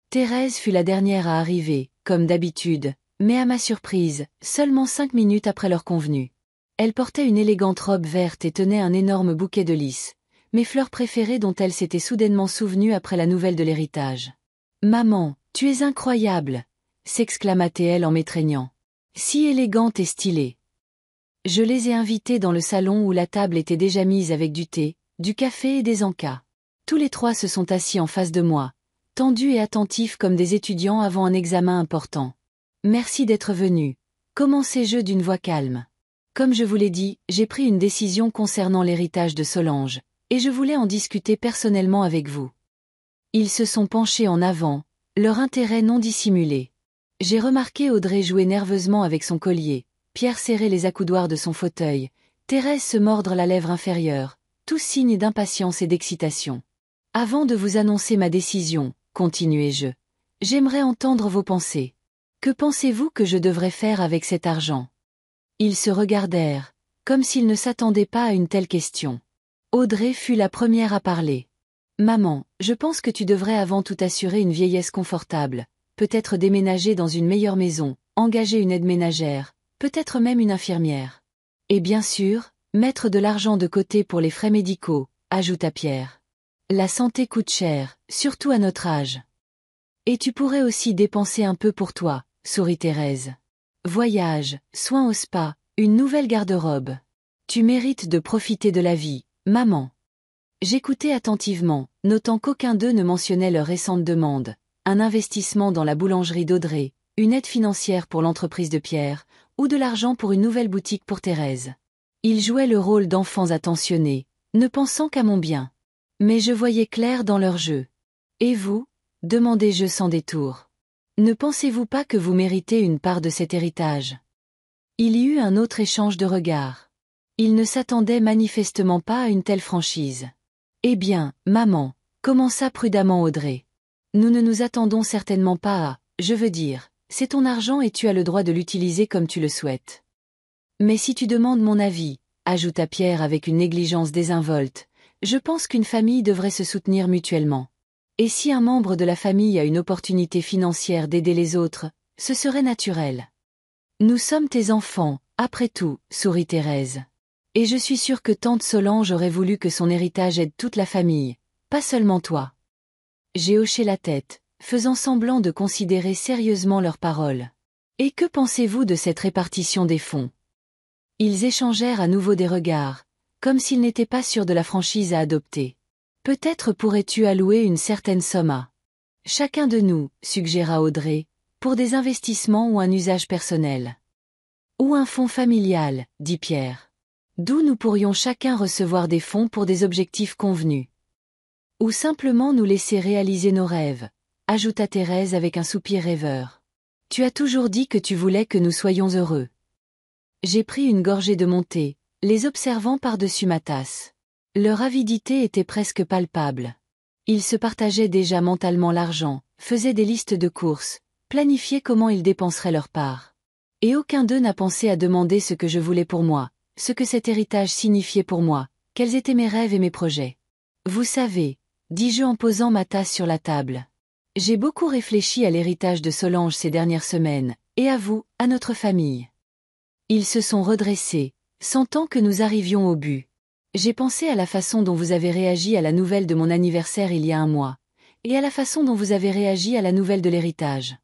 Thérèse fut la dernière à arriver, comme d'habitude, mais à ma surprise, seulement 5 minutes après l'heure convenue. Elle portait une élégante robe verte et tenait un énorme bouquet de lys, mes fleurs préférées dont elle s'était soudainement souvenue après la nouvelle de l'héritage. « Maman, tu es incroyable !» s'exclama-t-elle en m'étreignant. « Si élégante et stylée. » Je les ai invités dans le salon où la table était déjà mise avec du thé, du café et des encas. Tous les 3 se sont assis en face de moi, tendus et attentifs comme des étudiants avant un examen important. « Merci d'être venu. » commençai-je d'une voix calme. Comme je vous l'ai dit, j'ai pris une décision concernant l'héritage de Solange, et je voulais en discuter personnellement avec vous. Ils se sont penchés en avant, leur intérêt non dissimulé. J'ai remarqué Audrey jouer nerveusement avec son collier, Pierre serrer les accoudoirs de son fauteuil, Thérèse se mordre la lèvre inférieure, tous signes d'impatience et d'excitation. « Avant de vous annoncer ma décision, continuai-je, j'aimerais entendre vos pensées. Que pensez-vous que je devrais faire avec cet argent ?» Ils se regardèrent, comme s'ils ne s'attendaient pas à une telle question. Audrey fut la première à parler. « Maman, je pense que tu devrais avant tout assurer une vieillesse confortable, peut-être déménager dans une meilleure maison, engager une aide ménagère, peut-être même une infirmière. Et bien sûr, mettre de l'argent de côté pour les frais médicaux, » ajouta Pierre. « La santé coûte cher, surtout à notre âge. » « Et tu pourrais aussi dépenser un peu pour toi, » sourit Thérèse. « Voyage, soins au spa, une nouvelle garde-robe. Tu mérites de profiter de la vie, maman. » J'écoutais attentivement, notant qu'aucun d'eux ne mentionnait leur récente demande, un investissement dans la boulangerie d'Audrey, une aide financière pour l'entreprise de Pierre, ou de l'argent pour une nouvelle boutique pour Thérèse. Ils jouaient le rôle d'enfants attentionnés, ne pensant qu'à mon bien. Mais je voyais clair dans leur jeu. « Et vous ?» demandai-je sans détour. « Ne pensez-vous pas que vous méritez une part de cet héritage ?» Il y eut un autre échange de regards. Ils ne s'attendaient manifestement pas à une telle franchise. « Eh bien, maman, » commença prudemment Audrey. « Nous ne nous attendons certainement pas à, je veux dire, c'est ton argent et tu as le droit de l'utiliser comme tu le souhaites. Mais si tu demandes mon avis, » ajouta Pierre avec une négligence désinvolte, « je pense qu'une famille devrait se soutenir mutuellement. Et si un membre de la famille a une opportunité financière d'aider les autres, ce serait naturel. Nous sommes tes enfants, après tout, sourit Thérèse. Et je suis sûre que tante Solange aurait voulu que son héritage aide toute la famille, pas seulement toi. » J'ai hoché la tête, faisant semblant de considérer sérieusement leurs paroles. « Et que pensez-vous de cette répartition des fonds ?» Ils échangèrent à nouveau des regards, comme s'ils n'étaient pas sûrs de la franchise à adopter. « Peut-être pourrais-tu allouer une certaine somme à chacun de nous, suggéra Audrey, pour des investissements ou un usage personnel. Ou un fonds familial, dit Pierre. D'où nous pourrions chacun recevoir des fonds pour des objectifs convenus. Ou simplement nous laisser réaliser nos rêves, ajouta Thérèse avec un soupir rêveur. Tu as toujours dit que tu voulais que nous soyons heureux. J'ai pris une gorgée de mon thé, les observant par-dessus ma tasse. Leur avidité était presque palpable. Ils se partageaient déjà mentalement l'argent, faisaient des listes de courses, planifiaient comment ils dépenseraient leur part. Et aucun d'eux n'a pensé à demander ce que je voulais pour moi, ce que cet héritage signifiait pour moi, quels étaient mes rêves et mes projets. Vous savez, dis-je en posant ma tasse sur la table. J'ai beaucoup réfléchi à l'héritage de Solange ces dernières semaines, et à vous, à notre famille. Ils se sont redressés, sentant que nous arrivions au but. J'ai pensé à la façon dont vous avez réagi à la nouvelle de mon anniversaire il y a un mois, et à la façon dont vous avez réagi à la nouvelle de l'héritage.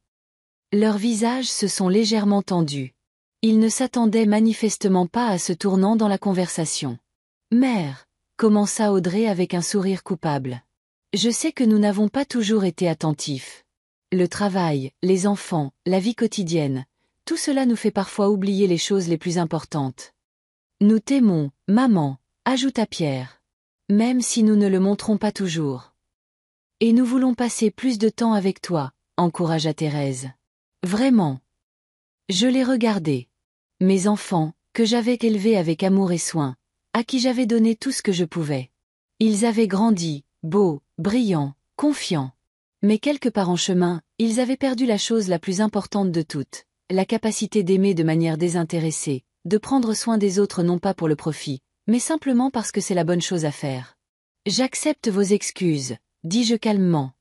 Leurs visages se sont légèrement tendus. Ils ne s'attendaient manifestement pas à ce tournant dans la conversation. Mère, commença Audrey avec un sourire coupable. Je sais que nous n'avons pas toujours été attentifs. Le travail, les enfants, la vie quotidienne, tout cela nous fait parfois oublier les choses les plus importantes. Nous t'aimons, maman, ajouta Pierre. Même si nous ne le montrons pas toujours. Et nous voulons passer plus de temps avec toi, encouragea Thérèse. Vraiment. Je les regardais. Mes enfants, que j'avais élevés avec amour et soin, à qui j'avais donné tout ce que je pouvais. Ils avaient grandi, beaux, brillants, confiants. Mais quelque part en chemin, ils avaient perdu la chose la plus importante de toutes, la capacité d'aimer de manière désintéressée, de prendre soin des autres non pas pour le profit, mais simplement parce que c'est la bonne chose à faire. J'accepte vos excuses, dis-je calmement.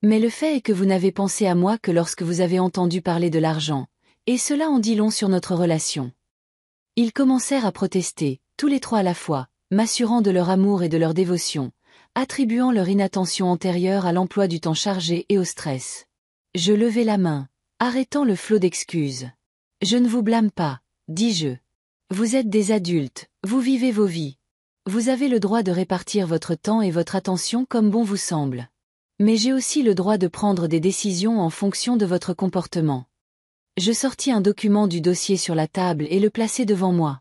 Mais le fait est que vous n'avez pensé à moi que lorsque vous avez entendu parler de l'argent, et cela en dit long sur notre relation. Ils commencèrent à protester, tous les trois à la fois, m'assurant de leur amour et de leur dévotion, attribuant leur inattention antérieure à l'emploi du temps chargé et au stress. Je levai la main, arrêtant le flot d'excuses. Je ne vous blâme pas, dis-je. Vous êtes des adultes, vous vivez vos vies. Vous avez le droit de répartir votre temps et votre attention comme bon vous semble. Mais j'ai aussi le droit de prendre des décisions en fonction de votre comportement. Je sortis un document du dossier sur la table et le plaçai devant moi.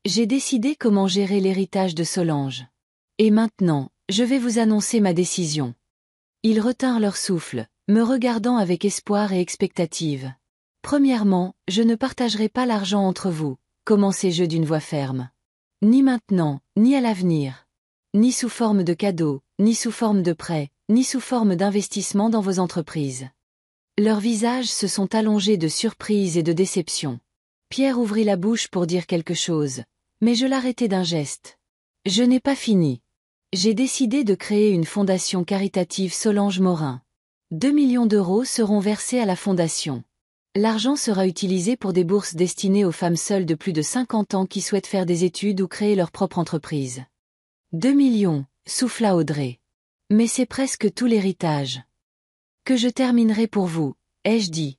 J'ai décidé comment gérer l'héritage de Solange. Et maintenant, je vais vous annoncer ma décision. Ils retinrent leur souffle, me regardant avec espoir et expectative. Premièrement, je ne partagerai pas l'argent entre vous, commençai-je d'une voix ferme. Ni maintenant, ni à l'avenir. Ni sous forme de cadeaux, ni sous forme de prêts, ni sous forme d'investissement dans vos entreprises. Leurs visages se sont allongés de surprise et de déception. Pierre ouvrit la bouche pour dire quelque chose, mais je l'arrêtai d'un geste. Je n'ai pas fini. J'ai décidé de créer une fondation caritative Solange Morin. 2 millions d'euros seront versés à la fondation. L'argent sera utilisé pour des bourses destinées aux femmes seules de plus de 50 ans qui souhaitent faire des études ou créer leur propre entreprise. 2 millions, souffla Audrey. Mais c'est presque tout l'héritage. Que je terminerai pour vous, ai-je dit.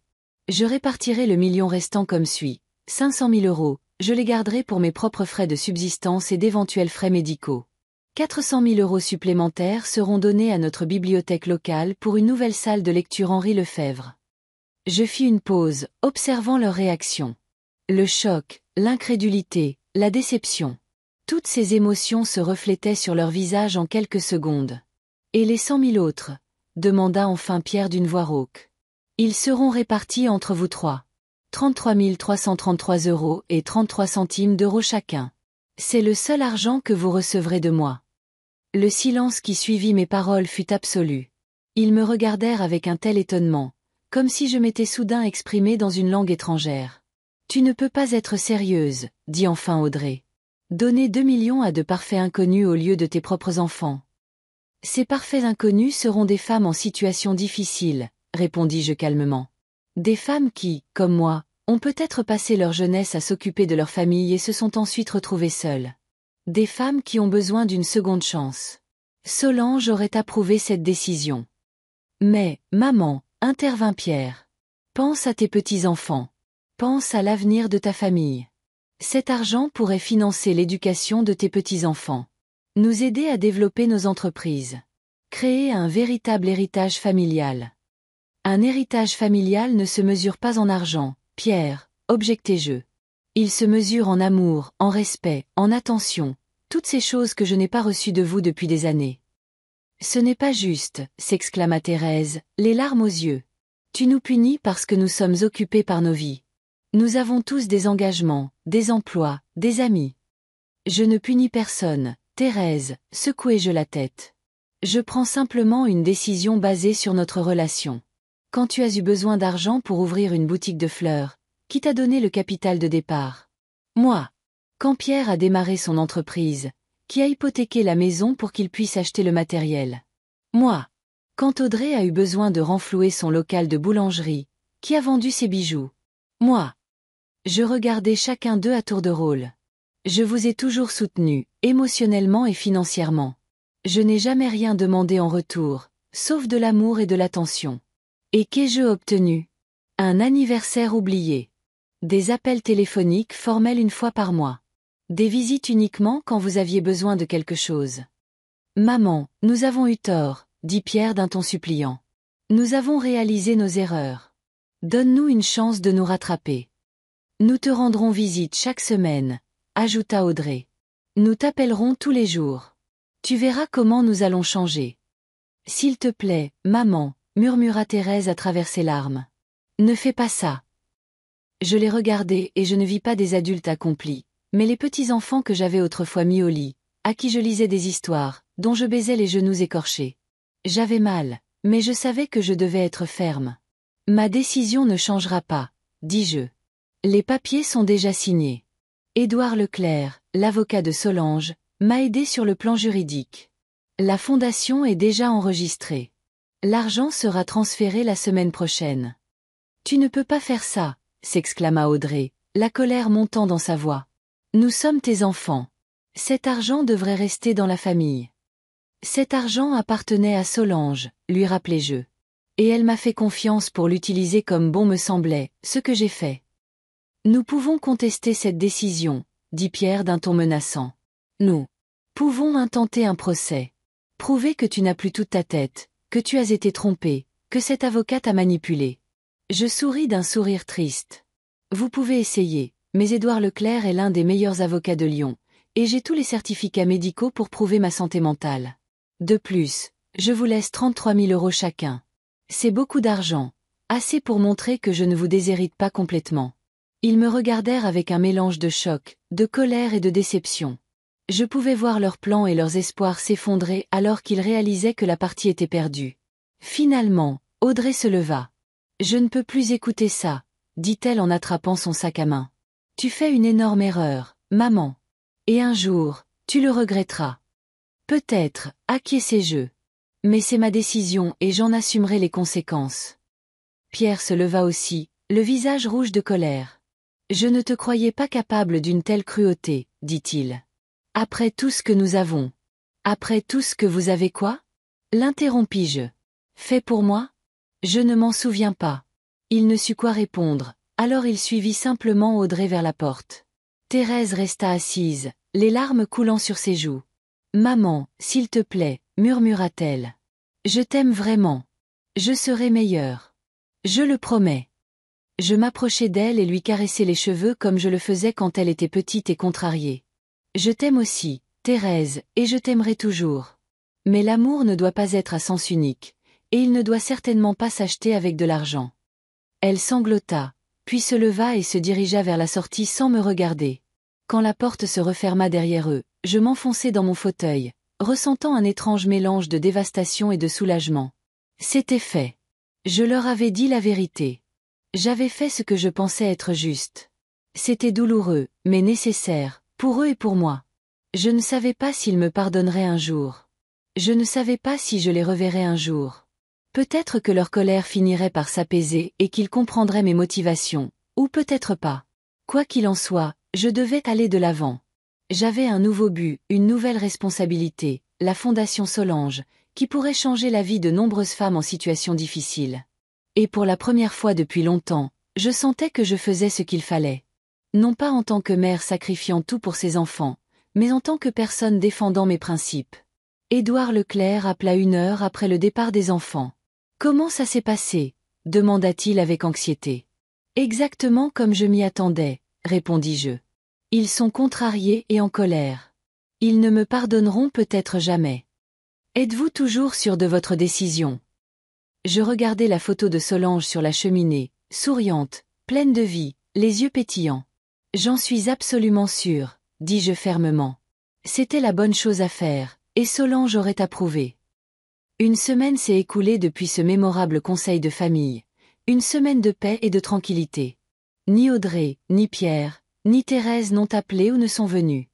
Je répartirai le million restant comme suit. 500 000 euros, je les garderai pour mes propres frais de subsistance et d'éventuels frais médicaux. 400 000 euros supplémentaires seront donnés à notre bibliothèque locale pour une nouvelle salle de lecture Henri Lefebvre. Je fis une pause, observant leur réaction. Le choc, l'incrédulité, la déception. Toutes ces émotions se reflétaient sur leur visage en quelques secondes. Et les 100 000 autres? Demanda enfin Pierre d'une voix rauque. Ils seront répartis entre vous trois. 33 333 € et 33 centimes d'euros chacun. C'est le seul argent que vous recevrez de moi. Le silence qui suivit mes paroles fut absolu. Ils me regardèrent avec un tel étonnement, comme si je m'étais soudain exprimé dans une langue étrangère. Tu ne peux pas être sérieuse, dit enfin Audrey. Donner 2 millions à de parfaits inconnus au lieu de tes propres enfants. Ces parfaits inconnus seront des femmes en situation difficile, répondis-je calmement. Des femmes qui, comme moi, ont peut-être passé leur jeunesse à s'occuper de leur famille et se sont ensuite retrouvées seules. Des femmes qui ont besoin d'une seconde chance. Solange aurait approuvé cette décision. Mais, maman, intervint Pierre. Pense à tes petits-enfants. Pense à l'avenir de ta famille. Cet argent pourrait financer l'éducation de tes petits-enfants. Nous aider à développer nos entreprises. Créer un véritable héritage familial. Un héritage familial ne se mesure pas en argent, Pierre, objectai-je. Il se mesure en amour, en respect, en attention, toutes ces choses que je n'ai pas reçues de vous depuis des années. Ce n'est pas juste, s'exclama Thérèse, les larmes aux yeux. Tu nous punis parce que nous sommes occupés par nos vies. Nous avons tous des engagements, des emplois, des amis. Je ne punis personne, Thérèse, secouai-je la tête. Je prends simplement une décision basée sur notre relation. Quand tu as eu besoin d'argent pour ouvrir une boutique de fleurs, qui t'a donné le capital de départ? Moi. Quand Pierre a démarré son entreprise, qui a hypothéqué la maison pour qu'il puisse acheter le matériel. Moi. Quand Audrey a eu besoin de renflouer son local de boulangerie, qui a vendu ses bijoux. Moi. Je regardais chacun d'eux à tour de rôle. Je vous ai toujours soutenu, émotionnellement et financièrement. Je n'ai jamais rien demandé en retour, sauf de l'amour et de l'attention. Et qu'ai-je obtenu? Un anniversaire oublié. Des appels téléphoniques formels une fois par mois. Des visites uniquement quand vous aviez besoin de quelque chose. Maman, nous avons eu tort, dit Pierre d'un ton suppliant. Nous avons réalisé nos erreurs. Donne-nous une chance de nous rattraper. Nous te rendrons visite chaque semaine, ajouta Audrey. Nous t'appellerons tous les jours. Tu verras comment nous allons changer. S'il te plaît, maman, murmura Thérèse à travers ses larmes. Ne fais pas ça. Je les regardais et je ne vis pas des adultes accomplis, mais les petits-enfants que j'avais autrefois mis au lit, à qui je lisais des histoires, dont je baisais les genoux écorchés. J'avais mal, mais je savais que je devais être ferme. Ma décision ne changera pas, dis-je. Les papiers sont déjà signés. Édouard Leclerc, l'avocat de Solange, m'a aidé sur le plan juridique. La fondation est déjà enregistrée. L'argent sera transféré la semaine prochaine. Tu ne peux pas faire ça, s'exclama Audrey, la colère montant dans sa voix. Nous sommes tes enfants. Cet argent devrait rester dans la famille. Cet argent appartenait à Solange, lui rappelai-je. Et elle m'a fait confiance pour l'utiliser comme bon me semblait, ce que j'ai fait. Nous pouvons contester cette décision, dit Pierre d'un ton menaçant. Nous pouvons intenter un procès. Prouver que tu n'as plus toute ta tête, que tu as été trompé, que cet avocat t'a manipulé. Je souris d'un sourire triste. Vous pouvez essayer, mais Édouard Leclerc est l'un des meilleurs avocats de Lyon, et j'ai tous les certificats médicaux pour prouver ma santé mentale. De plus, je vous laisse 33 000 € chacun. C'est beaucoup d'argent, assez pour montrer que je ne vous déshérite pas complètement. Ils me regardèrent avec un mélange de choc, de colère et de déception. Je pouvais voir leurs plans et leurs espoirs s'effondrer alors qu'ils réalisaient que la partie était perdue. Finalement, Audrey se leva. Je ne peux plus écouter ça, dit-elle en attrapant son sac à main. Tu fais une énorme erreur, maman. Et un jour, tu le regretteras. Peut-être, acquiesçai-je. Mais c'est ma décision et j'en assumerai les conséquences. Pierre se leva aussi, le visage rouge de colère. Je ne te croyais pas capable d'une telle cruauté, dit-il. Après tout ce que nous avons. Après tout ce que vous avez quoi? L'interrompis-je. Fait pour moi? Je ne m'en souviens pas. Il ne sut quoi répondre, alors il suivit simplement Audrey vers la porte. Thérèse resta assise, les larmes coulant sur ses joues. Maman, s'il te plaît, murmura-t-elle. Je t'aime vraiment. Je serai meilleure. Je le promets. Je m'approchai d'elle et lui caressai les cheveux comme je le faisais quand elle était petite et contrariée. Je t'aime aussi, Thérèse, et je t'aimerai toujours. Mais l'amour ne doit pas être à sens unique, et il ne doit certainement pas s'acheter avec de l'argent. Elle sanglota, puis se leva et se dirigea vers la sortie sans me regarder. Quand la porte se referma derrière eux, je m'enfonçai dans mon fauteuil, ressentant un étrange mélange de dévastation et de soulagement. C'était fait. Je leur avais dit la vérité. J'avais fait ce que je pensais être juste. C'était douloureux, mais nécessaire, pour eux et pour moi. Je ne savais pas s'ils me pardonneraient un jour. Je ne savais pas si je les reverrais un jour. Peut-être que leur colère finirait par s'apaiser et qu'ils comprendraient mes motivations, ou peut-être pas. Quoi qu'il en soit, je devais aller de l'avant. J'avais un nouveau but, une nouvelle responsabilité, la Fondation Solange, qui pourrait changer la vie de nombreuses femmes en situation difficile. Et pour la première fois depuis longtemps, je sentais que je faisais ce qu'il fallait. Non pas en tant que mère sacrifiant tout pour ses enfants, mais en tant que personne défendant mes principes. Édouard Leclerc appela 1 heure après le départ des enfants. « Comment ça s'est passé ?» demanda-t-il avec anxiété. « Exactement comme je m'y attendais, » répondis-je. « Ils sont contrariés et en colère. Ils ne me pardonneront peut-être jamais. Êtes-vous toujours sûr de votre décision ?» Je regardai la photo de Solange sur la cheminée, souriante, pleine de vie, les yeux pétillants. « J'en suis absolument sûre, » dis-je fermement. C'était la bonne chose à faire, et Solange aurait approuvé. Une semaine s'est écoulée depuis ce mémorable conseil de famille, une semaine de paix et de tranquillité. Ni Audrey, ni Pierre, Ni Thérèse n'ont appelé ou ne sont venus.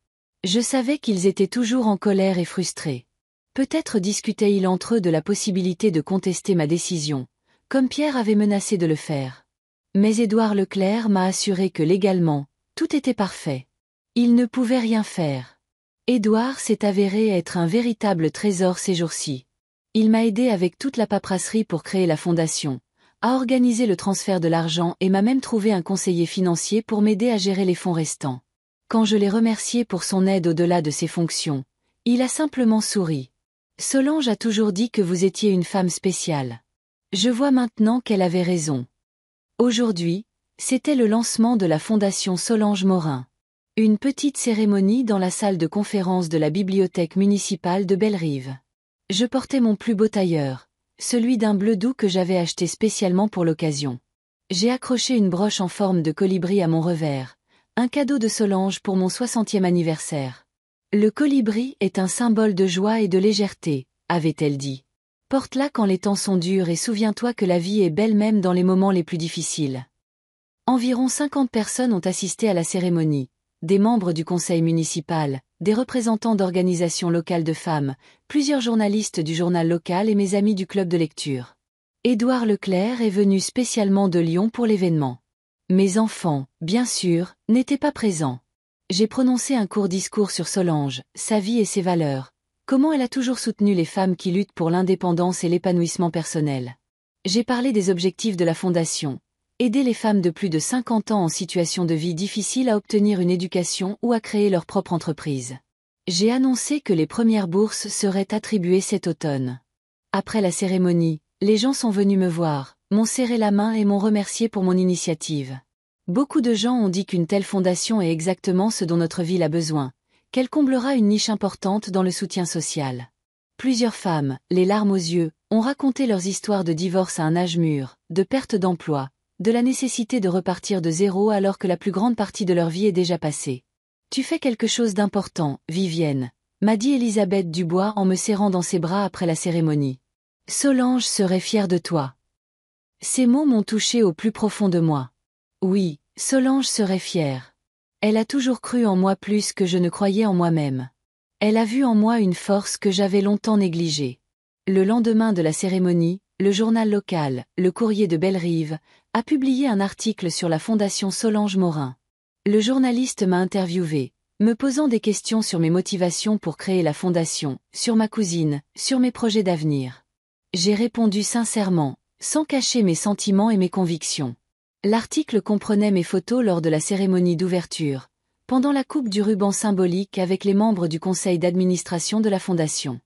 Je savais qu'ils étaient toujours en colère et frustrés. Peut-être discutaient-ils entre eux de la possibilité de contester ma décision, comme Pierre avait menacé de le faire. Mais Édouard Leclerc m'a assuré que légalement, tout était parfait. Il ne pouvait rien faire. Édouard s'est avéré être un véritable trésor ces jours-ci. Il m'a aidé avec toute la paperasserie pour créer la fondation, a organisé le transfert de l'argent et m'a même trouvé un conseiller financier pour m'aider à gérer les fonds restants. Quand je l'ai remercié pour son aide au-delà de ses fonctions, il a simplement souri. Solange a toujours dit que vous étiez une femme spéciale. Je vois maintenant qu'elle avait raison. Aujourd'hui, c'était le lancement de la Fondation Solange Morin. Une petite cérémonie dans la salle de conférence de la bibliothèque municipale de Bellerive. Je portais mon plus beau tailleur, celui d'un bleu doux que j'avais acheté spécialement pour l'occasion. J'ai accroché une broche en forme de colibri à mon revers, un cadeau de Solange pour mon 60e anniversaire. Le colibri est un symbole de joie et de légèreté, avait-elle dit. Porte-la quand les temps sont durs et souviens-toi que la vie est belle même dans les moments les plus difficiles. Environ 50 personnes ont assisté à la cérémonie, des membres du conseil municipal, des représentants d'organisations locales de femmes, plusieurs journalistes du journal local et mes amis du club de lecture. Édouard Leclerc est venu spécialement de Lyon pour l'événement. Mes enfants, bien sûr, n'étaient pas présents. J'ai prononcé un court discours sur Solange, sa vie et ses valeurs. Comment elle a toujours soutenu les femmes qui luttent pour l'indépendance et l'épanouissement personnel. J'ai parlé des objectifs de la Fondation. Aider les femmes de plus de 50 ans en situation de vie difficile à obtenir une éducation ou à créer leur propre entreprise. J'ai annoncé que les premières bourses seraient attribuées cet automne. Après la cérémonie, les gens sont venus me voir, m'ont serré la main et m'ont remercié pour mon initiative. Beaucoup de gens ont dit qu'une telle fondation est exactement ce dont notre ville a besoin, qu'elle comblera une niche importante dans le soutien social. Plusieurs femmes, les larmes aux yeux, ont raconté leurs histoires de divorce à un âge mûr, de perte d'emploi, de la nécessité de repartir de zéro alors que la plus grande partie de leur vie est déjà passée. Tu fais quelque chose d'important, Vivienne, m'a dit Elisabeth Dubois en me serrant dans ses bras après la cérémonie. Solange serait fière de toi. Ces mots m'ont touché au plus profond de moi. Oui, Solange serait fière. Elle a toujours cru en moi plus que je ne croyais en moi-même. Elle a vu en moi une force que j'avais longtemps négligée. Le lendemain de la cérémonie, le journal local, le Courrier de Bellerive, a publié un article sur la Fondation Solange Morin. Le journaliste m'a interviewé, me posant des questions sur mes motivations pour créer la fondation, sur ma cousine, sur mes projets d'avenir. J'ai répondu sincèrement, sans cacher mes sentiments et mes convictions. L'article comprenait mes photos lors de la cérémonie d'ouverture, pendant la coupe du ruban symbolique avec les membres du conseil d'administration de la fondation.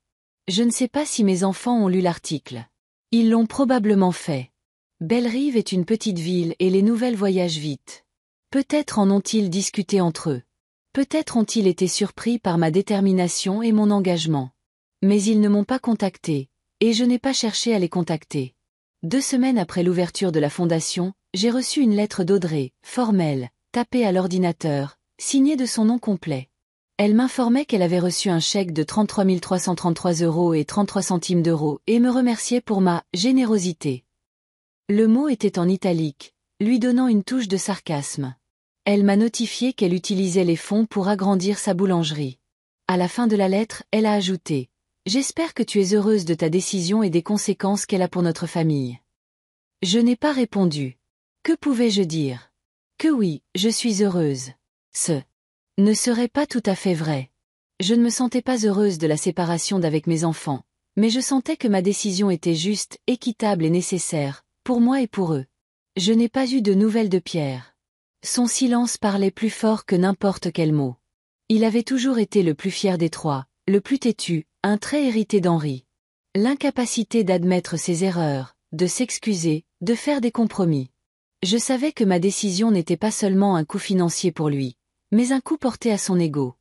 Je ne sais pas si mes enfants ont lu l'article. Ils l'ont probablement fait. Bellerive est une petite ville et les nouvelles voyagent vite. Peut-être en ont-ils discuté entre eux. Peut-être ont-ils été surpris par ma détermination et mon engagement. Mais ils ne m'ont pas contacté, et je n'ai pas cherché à les contacter. 2 semaines après l'ouverture de la fondation, j'ai reçu une lettre d'Audrey, formelle, tapée à l'ordinateur, signée de son nom complet. Elle m'informait qu'elle avait reçu un chèque de 33 333 € et 33 centimes d'euros et me remerciait pour ma générosité. Le mot était en italique, lui donnant une touche de sarcasme. Elle m'a notifié qu'elle utilisait les fonds pour agrandir sa boulangerie. À la fin de la lettre, elle a ajouté « J'espère que tu es heureuse de ta décision et des conséquences qu'elle a pour notre famille. » Je n'ai pas répondu. Que pouvais-je dire? Que oui, je suis heureuse. Ce ne serait pas tout à fait vrai. Je ne me sentais pas heureuse de la séparation d'avec mes enfants, mais je sentais que ma décision était juste, équitable et nécessaire, pour moi et pour eux. Je n'ai pas eu de nouvelles de Pierre. Son silence parlait plus fort que n'importe quel mot. Il avait toujours été le plus fier des trois, le plus têtu, un trait hérité d'Henri. L'incapacité d'admettre ses erreurs, de s'excuser, de faire des compromis. Je savais que ma décision n'était pas seulement un coût financier pour lui, mais un coup porté à son ego.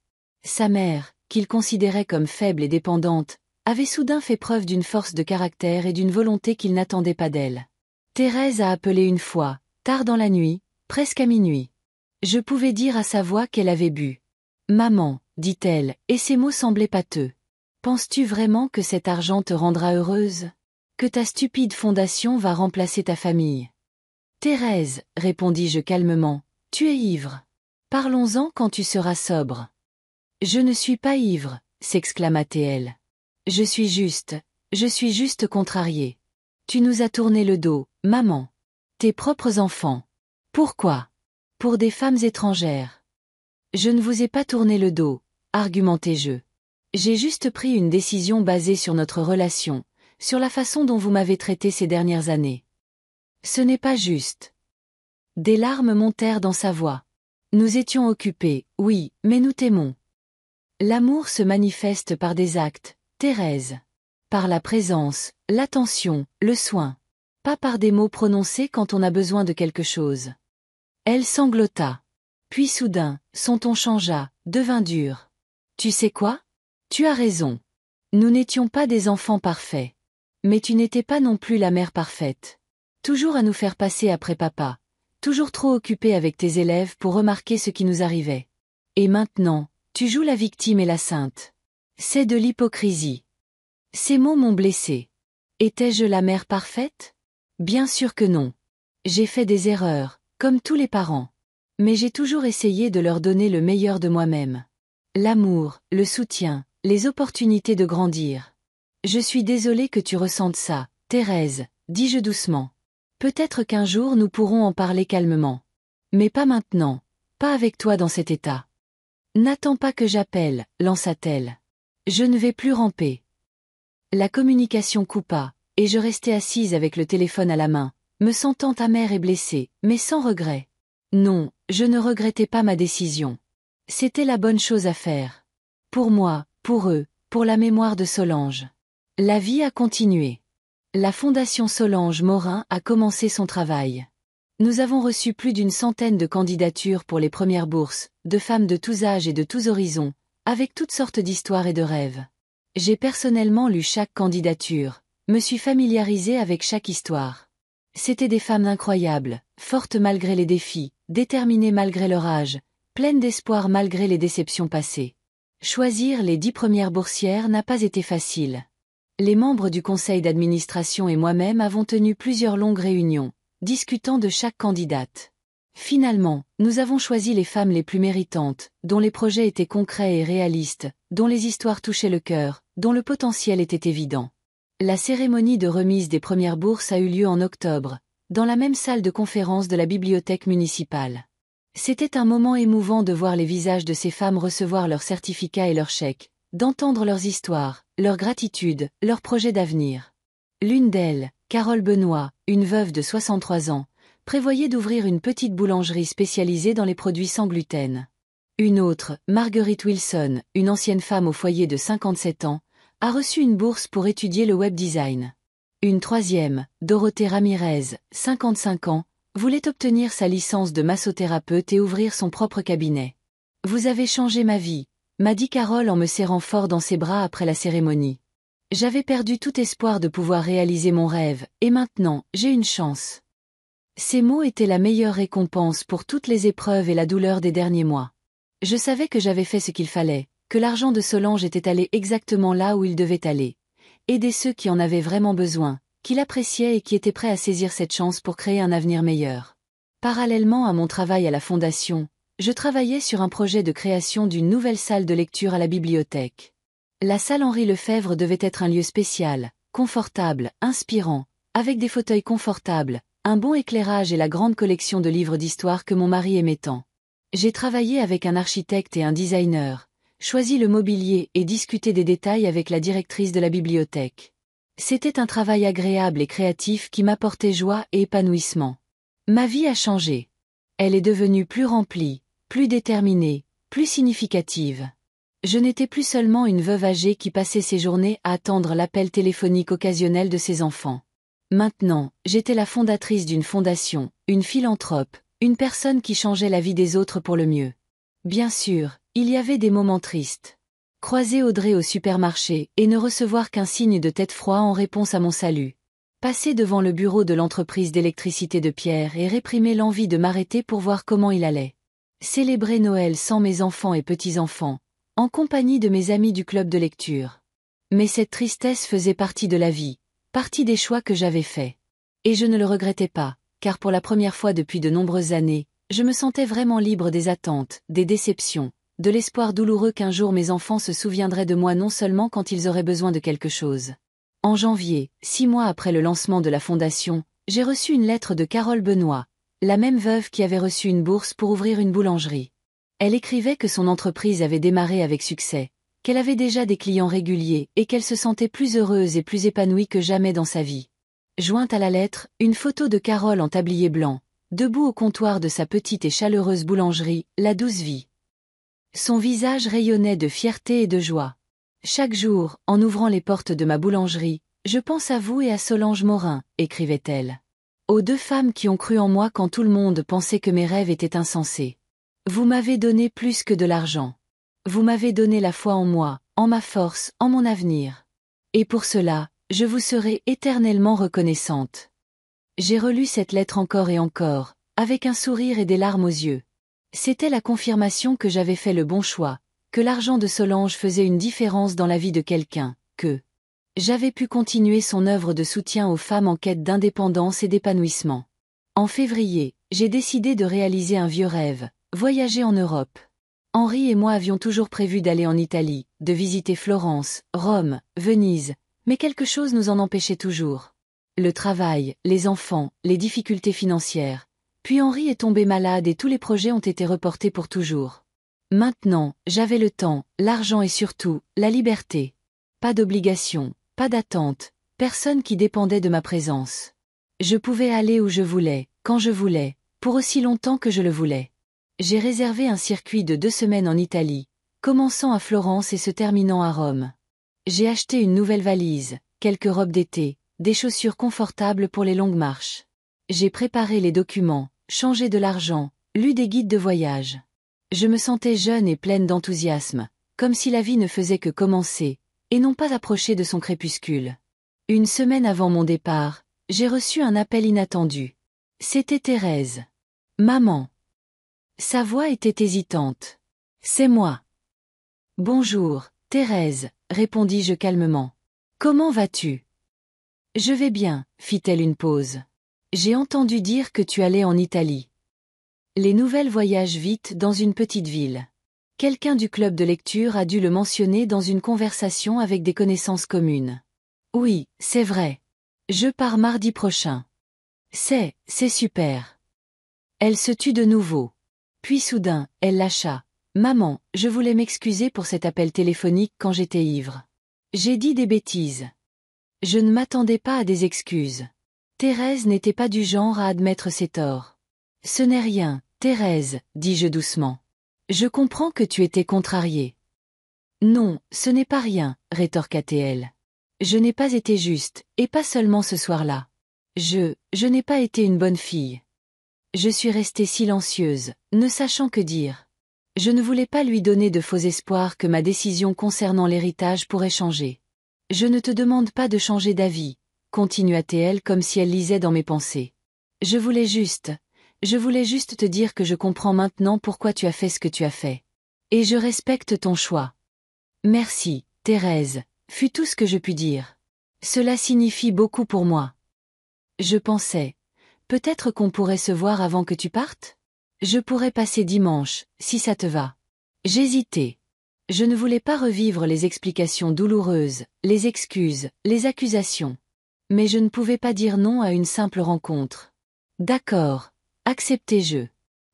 Sa mère, qu'il considérait comme faible et dépendante, avait soudain fait preuve d'une force de caractère et d'une volonté qu'il n'attendait pas d'elle. Thérèse a appelé une fois, tard dans la nuit, presque à minuit. Je pouvais dire à sa voix qu'elle avait bu. « Maman, dit-elle, et ses mots semblaient pâteux. Penses-tu vraiment que cet argent te rendra heureuse? Que ta stupide fondation va remplacer ta famille? Thérèse, répondis-je calmement, tu es ivre. Parlons-en quand tu seras sobre. Je ne suis pas ivre, s'exclama Théel. Je suis juste contrariée. Tu nous as tourné le dos, maman. Tes propres enfants. Pourquoi? Pour des femmes étrangères. Je ne vous ai pas tourné le dos, argumentai-je. J'ai juste pris une décision basée sur notre relation, sur la façon dont vous m'avez traité ces dernières années. Ce n'est pas juste. Des larmes montèrent dans sa voix. Nous étions occupés, oui, mais nous t'aimons. L'amour se manifeste par des actes, Thérèse. Par la présence, l'attention, le soin. Pas par des mots prononcés quand on a besoin de quelque chose. Elle sanglota. Puis soudain, son ton changea, devint dur. Tu sais quoi? Tu as raison. Nous n'étions pas des enfants parfaits. Mais tu n'étais pas non plus la mère parfaite. Toujours à nous faire passer après papa. Toujours trop occupée avec tes élèves pour remarquer ce qui nous arrivait. Et maintenant, tu joues la victime et la sainte. C'est de l'hypocrisie. Ces mots m'ont blessée. Étais-je la mère parfaite? Bien sûr que non. J'ai fait des erreurs, comme tous les parents. Mais j'ai toujours essayé de leur donner le meilleur de moi-même. L'amour, le soutien, les opportunités de grandir. Je suis désolée que tu ressentes ça, Thérèse, dis-je doucement. Peut-être qu'un jour nous pourrons en parler calmement. Mais pas maintenant, pas avec toi dans cet état. N'attends pas que j'appelle, lança-t-elle. Je ne vais plus ramper. La communication coupa, et je restai assise avec le téléphone à la main, me sentant amère et blessée, mais sans regret. Non, je ne regrettais pas ma décision. C'était la bonne chose à faire. Pour moi, pour eux, pour la mémoire de Solange. La vie a continué. La Fondation Solange Morin a commencé son travail. Nous avons reçu plus d'une centaine de candidatures pour les premières bourses, de femmes de tous âges et de tous horizons, avec toutes sortes d'histoires et de rêves. J'ai personnellement lu chaque candidature, me suis familiarisée avec chaque histoire. C'étaient des femmes incroyables, fortes malgré les défis, déterminées malgré leur âge, pleines d'espoir malgré les déceptions passées. Choisir les 10 premières boursières n'a pas été facile. Les membres du conseil d'administration et moi-même avons tenu plusieurs longues réunions, discutant de chaque candidate. Finalement, nous avons choisi les femmes les plus méritantes, dont les projets étaient concrets et réalistes, dont les histoires touchaient le cœur, dont le potentiel était évident. La cérémonie de remise des premières bourses a eu lieu en octobre, dans la même salle de conférence de la bibliothèque municipale. C'était un moment émouvant de voir les visages de ces femmes recevoir leurs certificats et leurs chèques, d'entendre leurs histoires, leur gratitude, leurs projets d'avenir. L'une d'elles, Carole Benoît, une veuve de 63 ans, prévoyait d'ouvrir une petite boulangerie spécialisée dans les produits sans gluten. Une autre, Marguerite Wilson, une ancienne femme au foyer de 57 ans, a reçu une bourse pour étudier le web design. Une troisième, Dorothée Ramirez, 55 ans, voulait obtenir sa licence de massothérapeute et ouvrir son propre cabinet. « Vous avez changé ma vie », m'a dit Carole en me serrant fort dans ses bras après la cérémonie. J'avais perdu tout espoir de pouvoir réaliser mon rêve, et maintenant, j'ai une chance. Ces mots étaient la meilleure récompense pour toutes les épreuves et la douleur des derniers mois. Je savais que j'avais fait ce qu'il fallait, que l'argent de Solange était allé exactement là où il devait aller. Aider ceux qui en avaient vraiment besoin, qui l'appréciaient et qui étaient prêts à saisir cette chance pour créer un avenir meilleur. Parallèlement à mon travail à la Fondation, je travaillais sur un projet de création d'une nouvelle salle de lecture à la bibliothèque. La salle Henri Lefebvre devait être un lieu spécial, confortable, inspirant, avec des fauteuils confortables, un bon éclairage et la grande collection de livres d'histoire que mon mari aimait tant. J'ai travaillé avec un architecte et un designer, choisi le mobilier et discuté des détails avec la directrice de la bibliothèque. C'était un travail agréable et créatif qui m'apportait joie et épanouissement. Ma vie a changé. Elle est devenue plus remplie, plus déterminée, plus significative. Je n'étais plus seulement une veuve âgée qui passait ses journées à attendre l'appel téléphonique occasionnel de ses enfants. Maintenant, j'étais la fondatrice d'une fondation, une philanthrope, une personne qui changeait la vie des autres pour le mieux. Bien sûr, il y avait des moments tristes. Croiser Audrey au supermarché et ne recevoir qu'un signe de tête froid en réponse à mon salut. Passer devant le bureau de l'entreprise d'électricité de Pierre et réprimer l'envie de m'arrêter pour voir comment il allait. Célébrer Noël sans mes enfants et petits-enfants, en compagnie de mes amis du club de lecture. Mais cette tristesse faisait partie de la vie, partie des choix que j'avais faits. Et je ne le regrettais pas, car pour la première fois depuis de nombreuses années, Je me sentais vraiment libre des attentes, des déceptions, de l'espoir douloureux qu'un jour mes enfants se souviendraient de moi non seulement quand ils auraient besoin de quelque chose. En janvier, 6 mois après le lancement de la fondation, j'ai reçu une lettre de Carole Benoît, la même veuve qui avait reçu une bourse pour ouvrir une boulangerie. Elle écrivait que son entreprise avait démarré avec succès, qu'elle avait déjà des clients réguliers et qu'elle se sentait plus heureuse et plus épanouie que jamais dans sa vie. Jointe à la lettre, une photo de Carole en tablier blanc, debout au comptoir de sa petite et chaleureuse boulangerie, La Douce Vie. Son visage rayonnait de fierté et de joie. Chaque jour, en ouvrant les portes de ma boulangerie, je pense à vous et à Solange Morin, écrivait-elle. Aux 2 femmes qui ont cru en moi quand tout le monde pensait que mes rêves étaient insensés. Vous m'avez donné plus que de l'argent. Vous m'avez donné la foi en moi, en ma force, en mon avenir. Et pour cela, je vous serai éternellement reconnaissante. J'ai relu cette lettre encore et encore, avec un sourire et des larmes aux yeux. C'était la confirmation que j'avais fait le bon choix, que l'argent de Solange faisait une différence dans la vie de quelqu'un, que j'avais pu continuer son œuvre de soutien aux femmes en quête d'indépendance et d'épanouissement. En février, j'ai décidé de réaliser un vieux rêve, voyager en Europe. Henri et moi avions toujours prévu d'aller en Italie, de visiter Florence, Rome, Venise, mais quelque chose nous en empêchait toujours. Le travail, les enfants, les difficultés financières. Puis Henri est tombé malade et tous les projets ont été reportés pour toujours. Maintenant, j'avais le temps, l'argent et surtout, la liberté. Pas d'obligation, pas d'attente, personne qui dépendait de ma présence. Je pouvais aller où je voulais, quand je voulais, pour aussi longtemps que je le voulais. J'ai réservé un circuit de 2 semaines en Italie, commençant à Florence et se terminant à Rome. J'ai acheté une nouvelle valise, quelques robes d'été, des chaussures confortables pour les longues marches. J'ai préparé les documents, changé de l'argent, lu des guides de voyage. Je me sentais jeune et pleine d'enthousiasme, comme si la vie ne faisait que commencer, et non pas approcher de son crépuscule. Une semaine avant mon départ, j'ai reçu un appel inattendu. C'était Thérèse. Maman. Sa voix était hésitante. C'est moi. Bonjour, Thérèse, répondis-je calmement. Comment vas-tu? Je vais bien, fit-elle une pause. J'ai entendu dire que tu allais en Italie. Les nouvelles voyagent vite dans une petite ville. Quelqu'un du club de lecture a dû le mentionner dans une conversation avec des connaissances communes. Oui, c'est vrai. Je pars mardi prochain. C'est super. Elle se tut de nouveau. Puis soudain, elle lâcha. Maman, je voulais m'excuser pour cet appel téléphonique quand j'étais ivre. J'ai dit des bêtises. Je ne m'attendais pas à des excuses. Thérèse n'était pas du genre à admettre ses torts. Ce n'est rien, Thérèse, dis-je doucement. Je comprends que tu étais contrariée. Non, ce n'est pas rien, rétorqua-t-elle. Je n'ai pas été juste, et pas seulement ce soir-là. Je n'ai pas été une bonne fille. Je suis restée silencieuse, ne sachant que dire. Je ne voulais pas lui donner de faux espoirs que ma décision concernant l'héritage pourrait changer. Je ne te demande pas de changer d'avis, continua-t-elle comme si elle lisait dans mes pensées. Je voulais juste te dire que je comprends maintenant pourquoi tu as fait ce que tu as fait. Et je respecte ton choix. Merci, Thérèse, fut tout ce que je pus dire. Cela signifie beaucoup pour moi. Je pensais, peut-être qu'on pourrait se voir avant que tu partes? Je pourrais passer dimanche, si ça te va. J'hésitais. Je ne voulais pas revivre les explications douloureuses, les excuses, les accusations. Mais je ne pouvais pas dire non à une simple rencontre. D'accord, acceptai-je.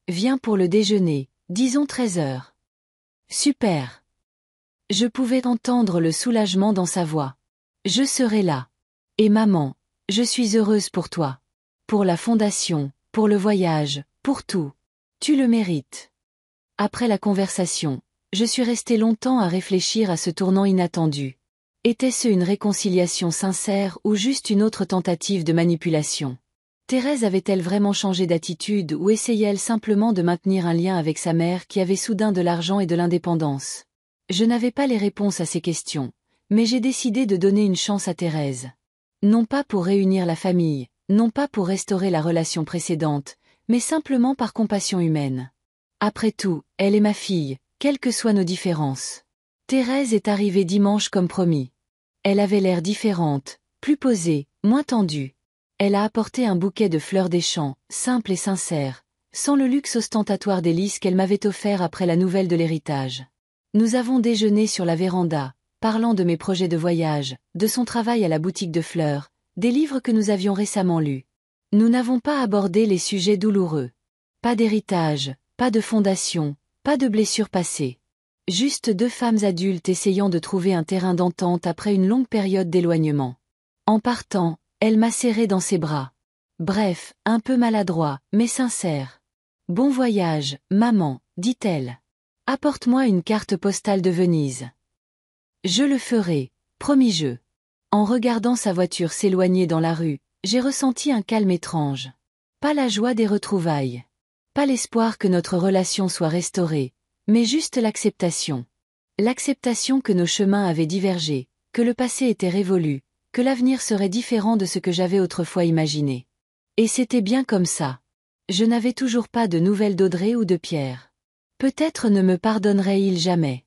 Viens pour le déjeuner, disons 13 heures. Super. Je pouvais entendre le soulagement dans sa voix. Je serai là. Et maman, je suis heureuse pour toi. Pour la fondation, pour le voyage, pour tout. Tu le mérites. Après la conversation, je suis restée longtemps à réfléchir à ce tournant inattendu. Était-ce une réconciliation sincère ou juste une autre tentative de manipulation? Thérèse avait-elle vraiment changé d'attitude ou essayait-elle simplement de maintenir un lien avec sa mère qui avait soudain de l'argent et de l'indépendance? Je n'avais pas les réponses à ces questions, mais j'ai décidé de donner une chance à Thérèse. Non pas pour réunir la famille, non pas pour restaurer la relation précédente, mais simplement par compassion humaine. Après tout, elle est ma fille, quelles que soient nos différences. Thérèse est arrivée dimanche comme promis. Elle avait l'air différente, plus posée, moins tendue. Elle a apporté un bouquet de fleurs des champs, simple et sincère, sans le luxe ostentatoire délices qu'elle m'avait offert après la nouvelle de l'héritage. Nous avons déjeuné sur la véranda, parlant de mes projets de voyage, de son travail à la boutique de fleurs, des livres que nous avions récemment lus. Nous n'avons pas abordé les sujets douloureux. Pas d'héritage, pas de fondation, pas de blessures passées. Juste deux femmes adultes essayant de trouver un terrain d'entente après une longue période d'éloignement. En partant, elle m'a serré dans ses bras. Bref, un peu maladroit, mais sincère. Bon voyage, maman, dit-elle. Apporte-moi une carte postale de Venise. Je le ferai, promis je. En regardant sa voiture s'éloigner dans la rue, j'ai ressenti un calme étrange. Pas la joie des retrouvailles. Pas l'espoir que notre relation soit restaurée, mais juste l'acceptation. L'acceptation que nos chemins avaient divergé, que le passé était révolu, que l'avenir serait différent de ce que j'avais autrefois imaginé. Et c'était bien comme ça. Je n'avais toujours pas de nouvelles d'Audrey ou de Pierre. Peut-être ne me pardonnerait-il jamais.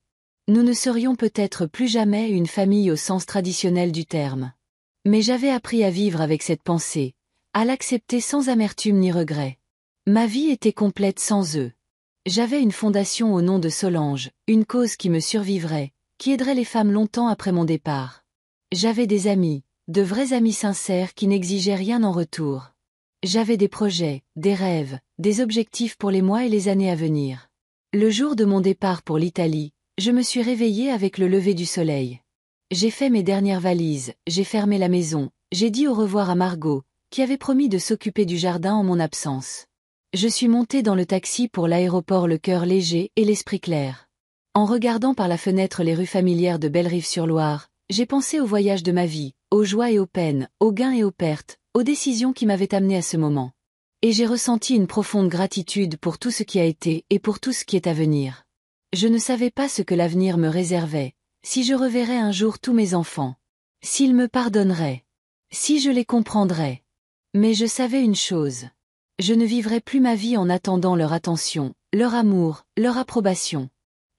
Nous ne serions peut-être plus jamais une famille au sens traditionnel du terme. Mais j'avais appris à vivre avec cette pensée, à l'accepter sans amertume ni regret. Ma vie était complète sans eux. J'avais une fondation au nom de Solange, une cause qui me survivrait, qui aiderait les femmes longtemps après mon départ. J'avais des amis, de vrais amis sincères qui n'exigeaient rien en retour. J'avais des projets, des rêves, des objectifs pour les mois et les années à venir. Le jour de mon départ pour l'Italie, je me suis réveillée avec le lever du soleil. J'ai fait mes dernières valises, j'ai fermé la maison, j'ai dit au revoir à Margot, qui avait promis de s'occuper du jardin en mon absence. Je suis montée dans le taxi pour l'aéroport le cœur léger et l'esprit clair. En regardant par la fenêtre les rues familières de Bellerive-sur-Loire, j'ai pensé au voyage de ma vie, aux joies et aux peines, aux gains et aux pertes, aux décisions qui m'avaient amenée à ce moment. Et j'ai ressenti une profonde gratitude pour tout ce qui a été et pour tout ce qui est à venir. Je ne savais pas ce que l'avenir me réservait, si je reverrais un jour tous mes enfants, s'ils me pardonneraient, si je les comprendrais. Mais je savais une chose. Je ne vivrais plus ma vie en attendant leur attention, leur amour, leur approbation.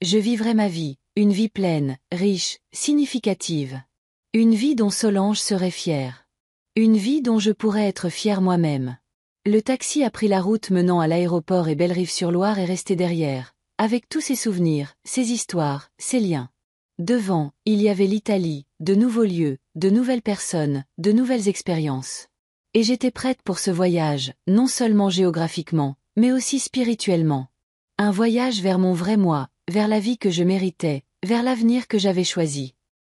Je vivrais ma vie, une vie pleine, riche, significative. Une vie dont Solange serait fière. Une vie dont je pourrais être fière moi-même. Le taxi a pris la route menant à l'aéroport et Bellerive-sur-Loire est resté derrière, avec tous ses souvenirs, ses histoires, ses liens. Devant, il y avait l'Italie, de nouveaux lieux, de nouvelles personnes, de nouvelles expériences. Et j'étais prête pour ce voyage, non seulement géographiquement, mais aussi spirituellement. Un voyage vers mon vrai moi, vers la vie que je méritais, vers l'avenir que j'avais choisi.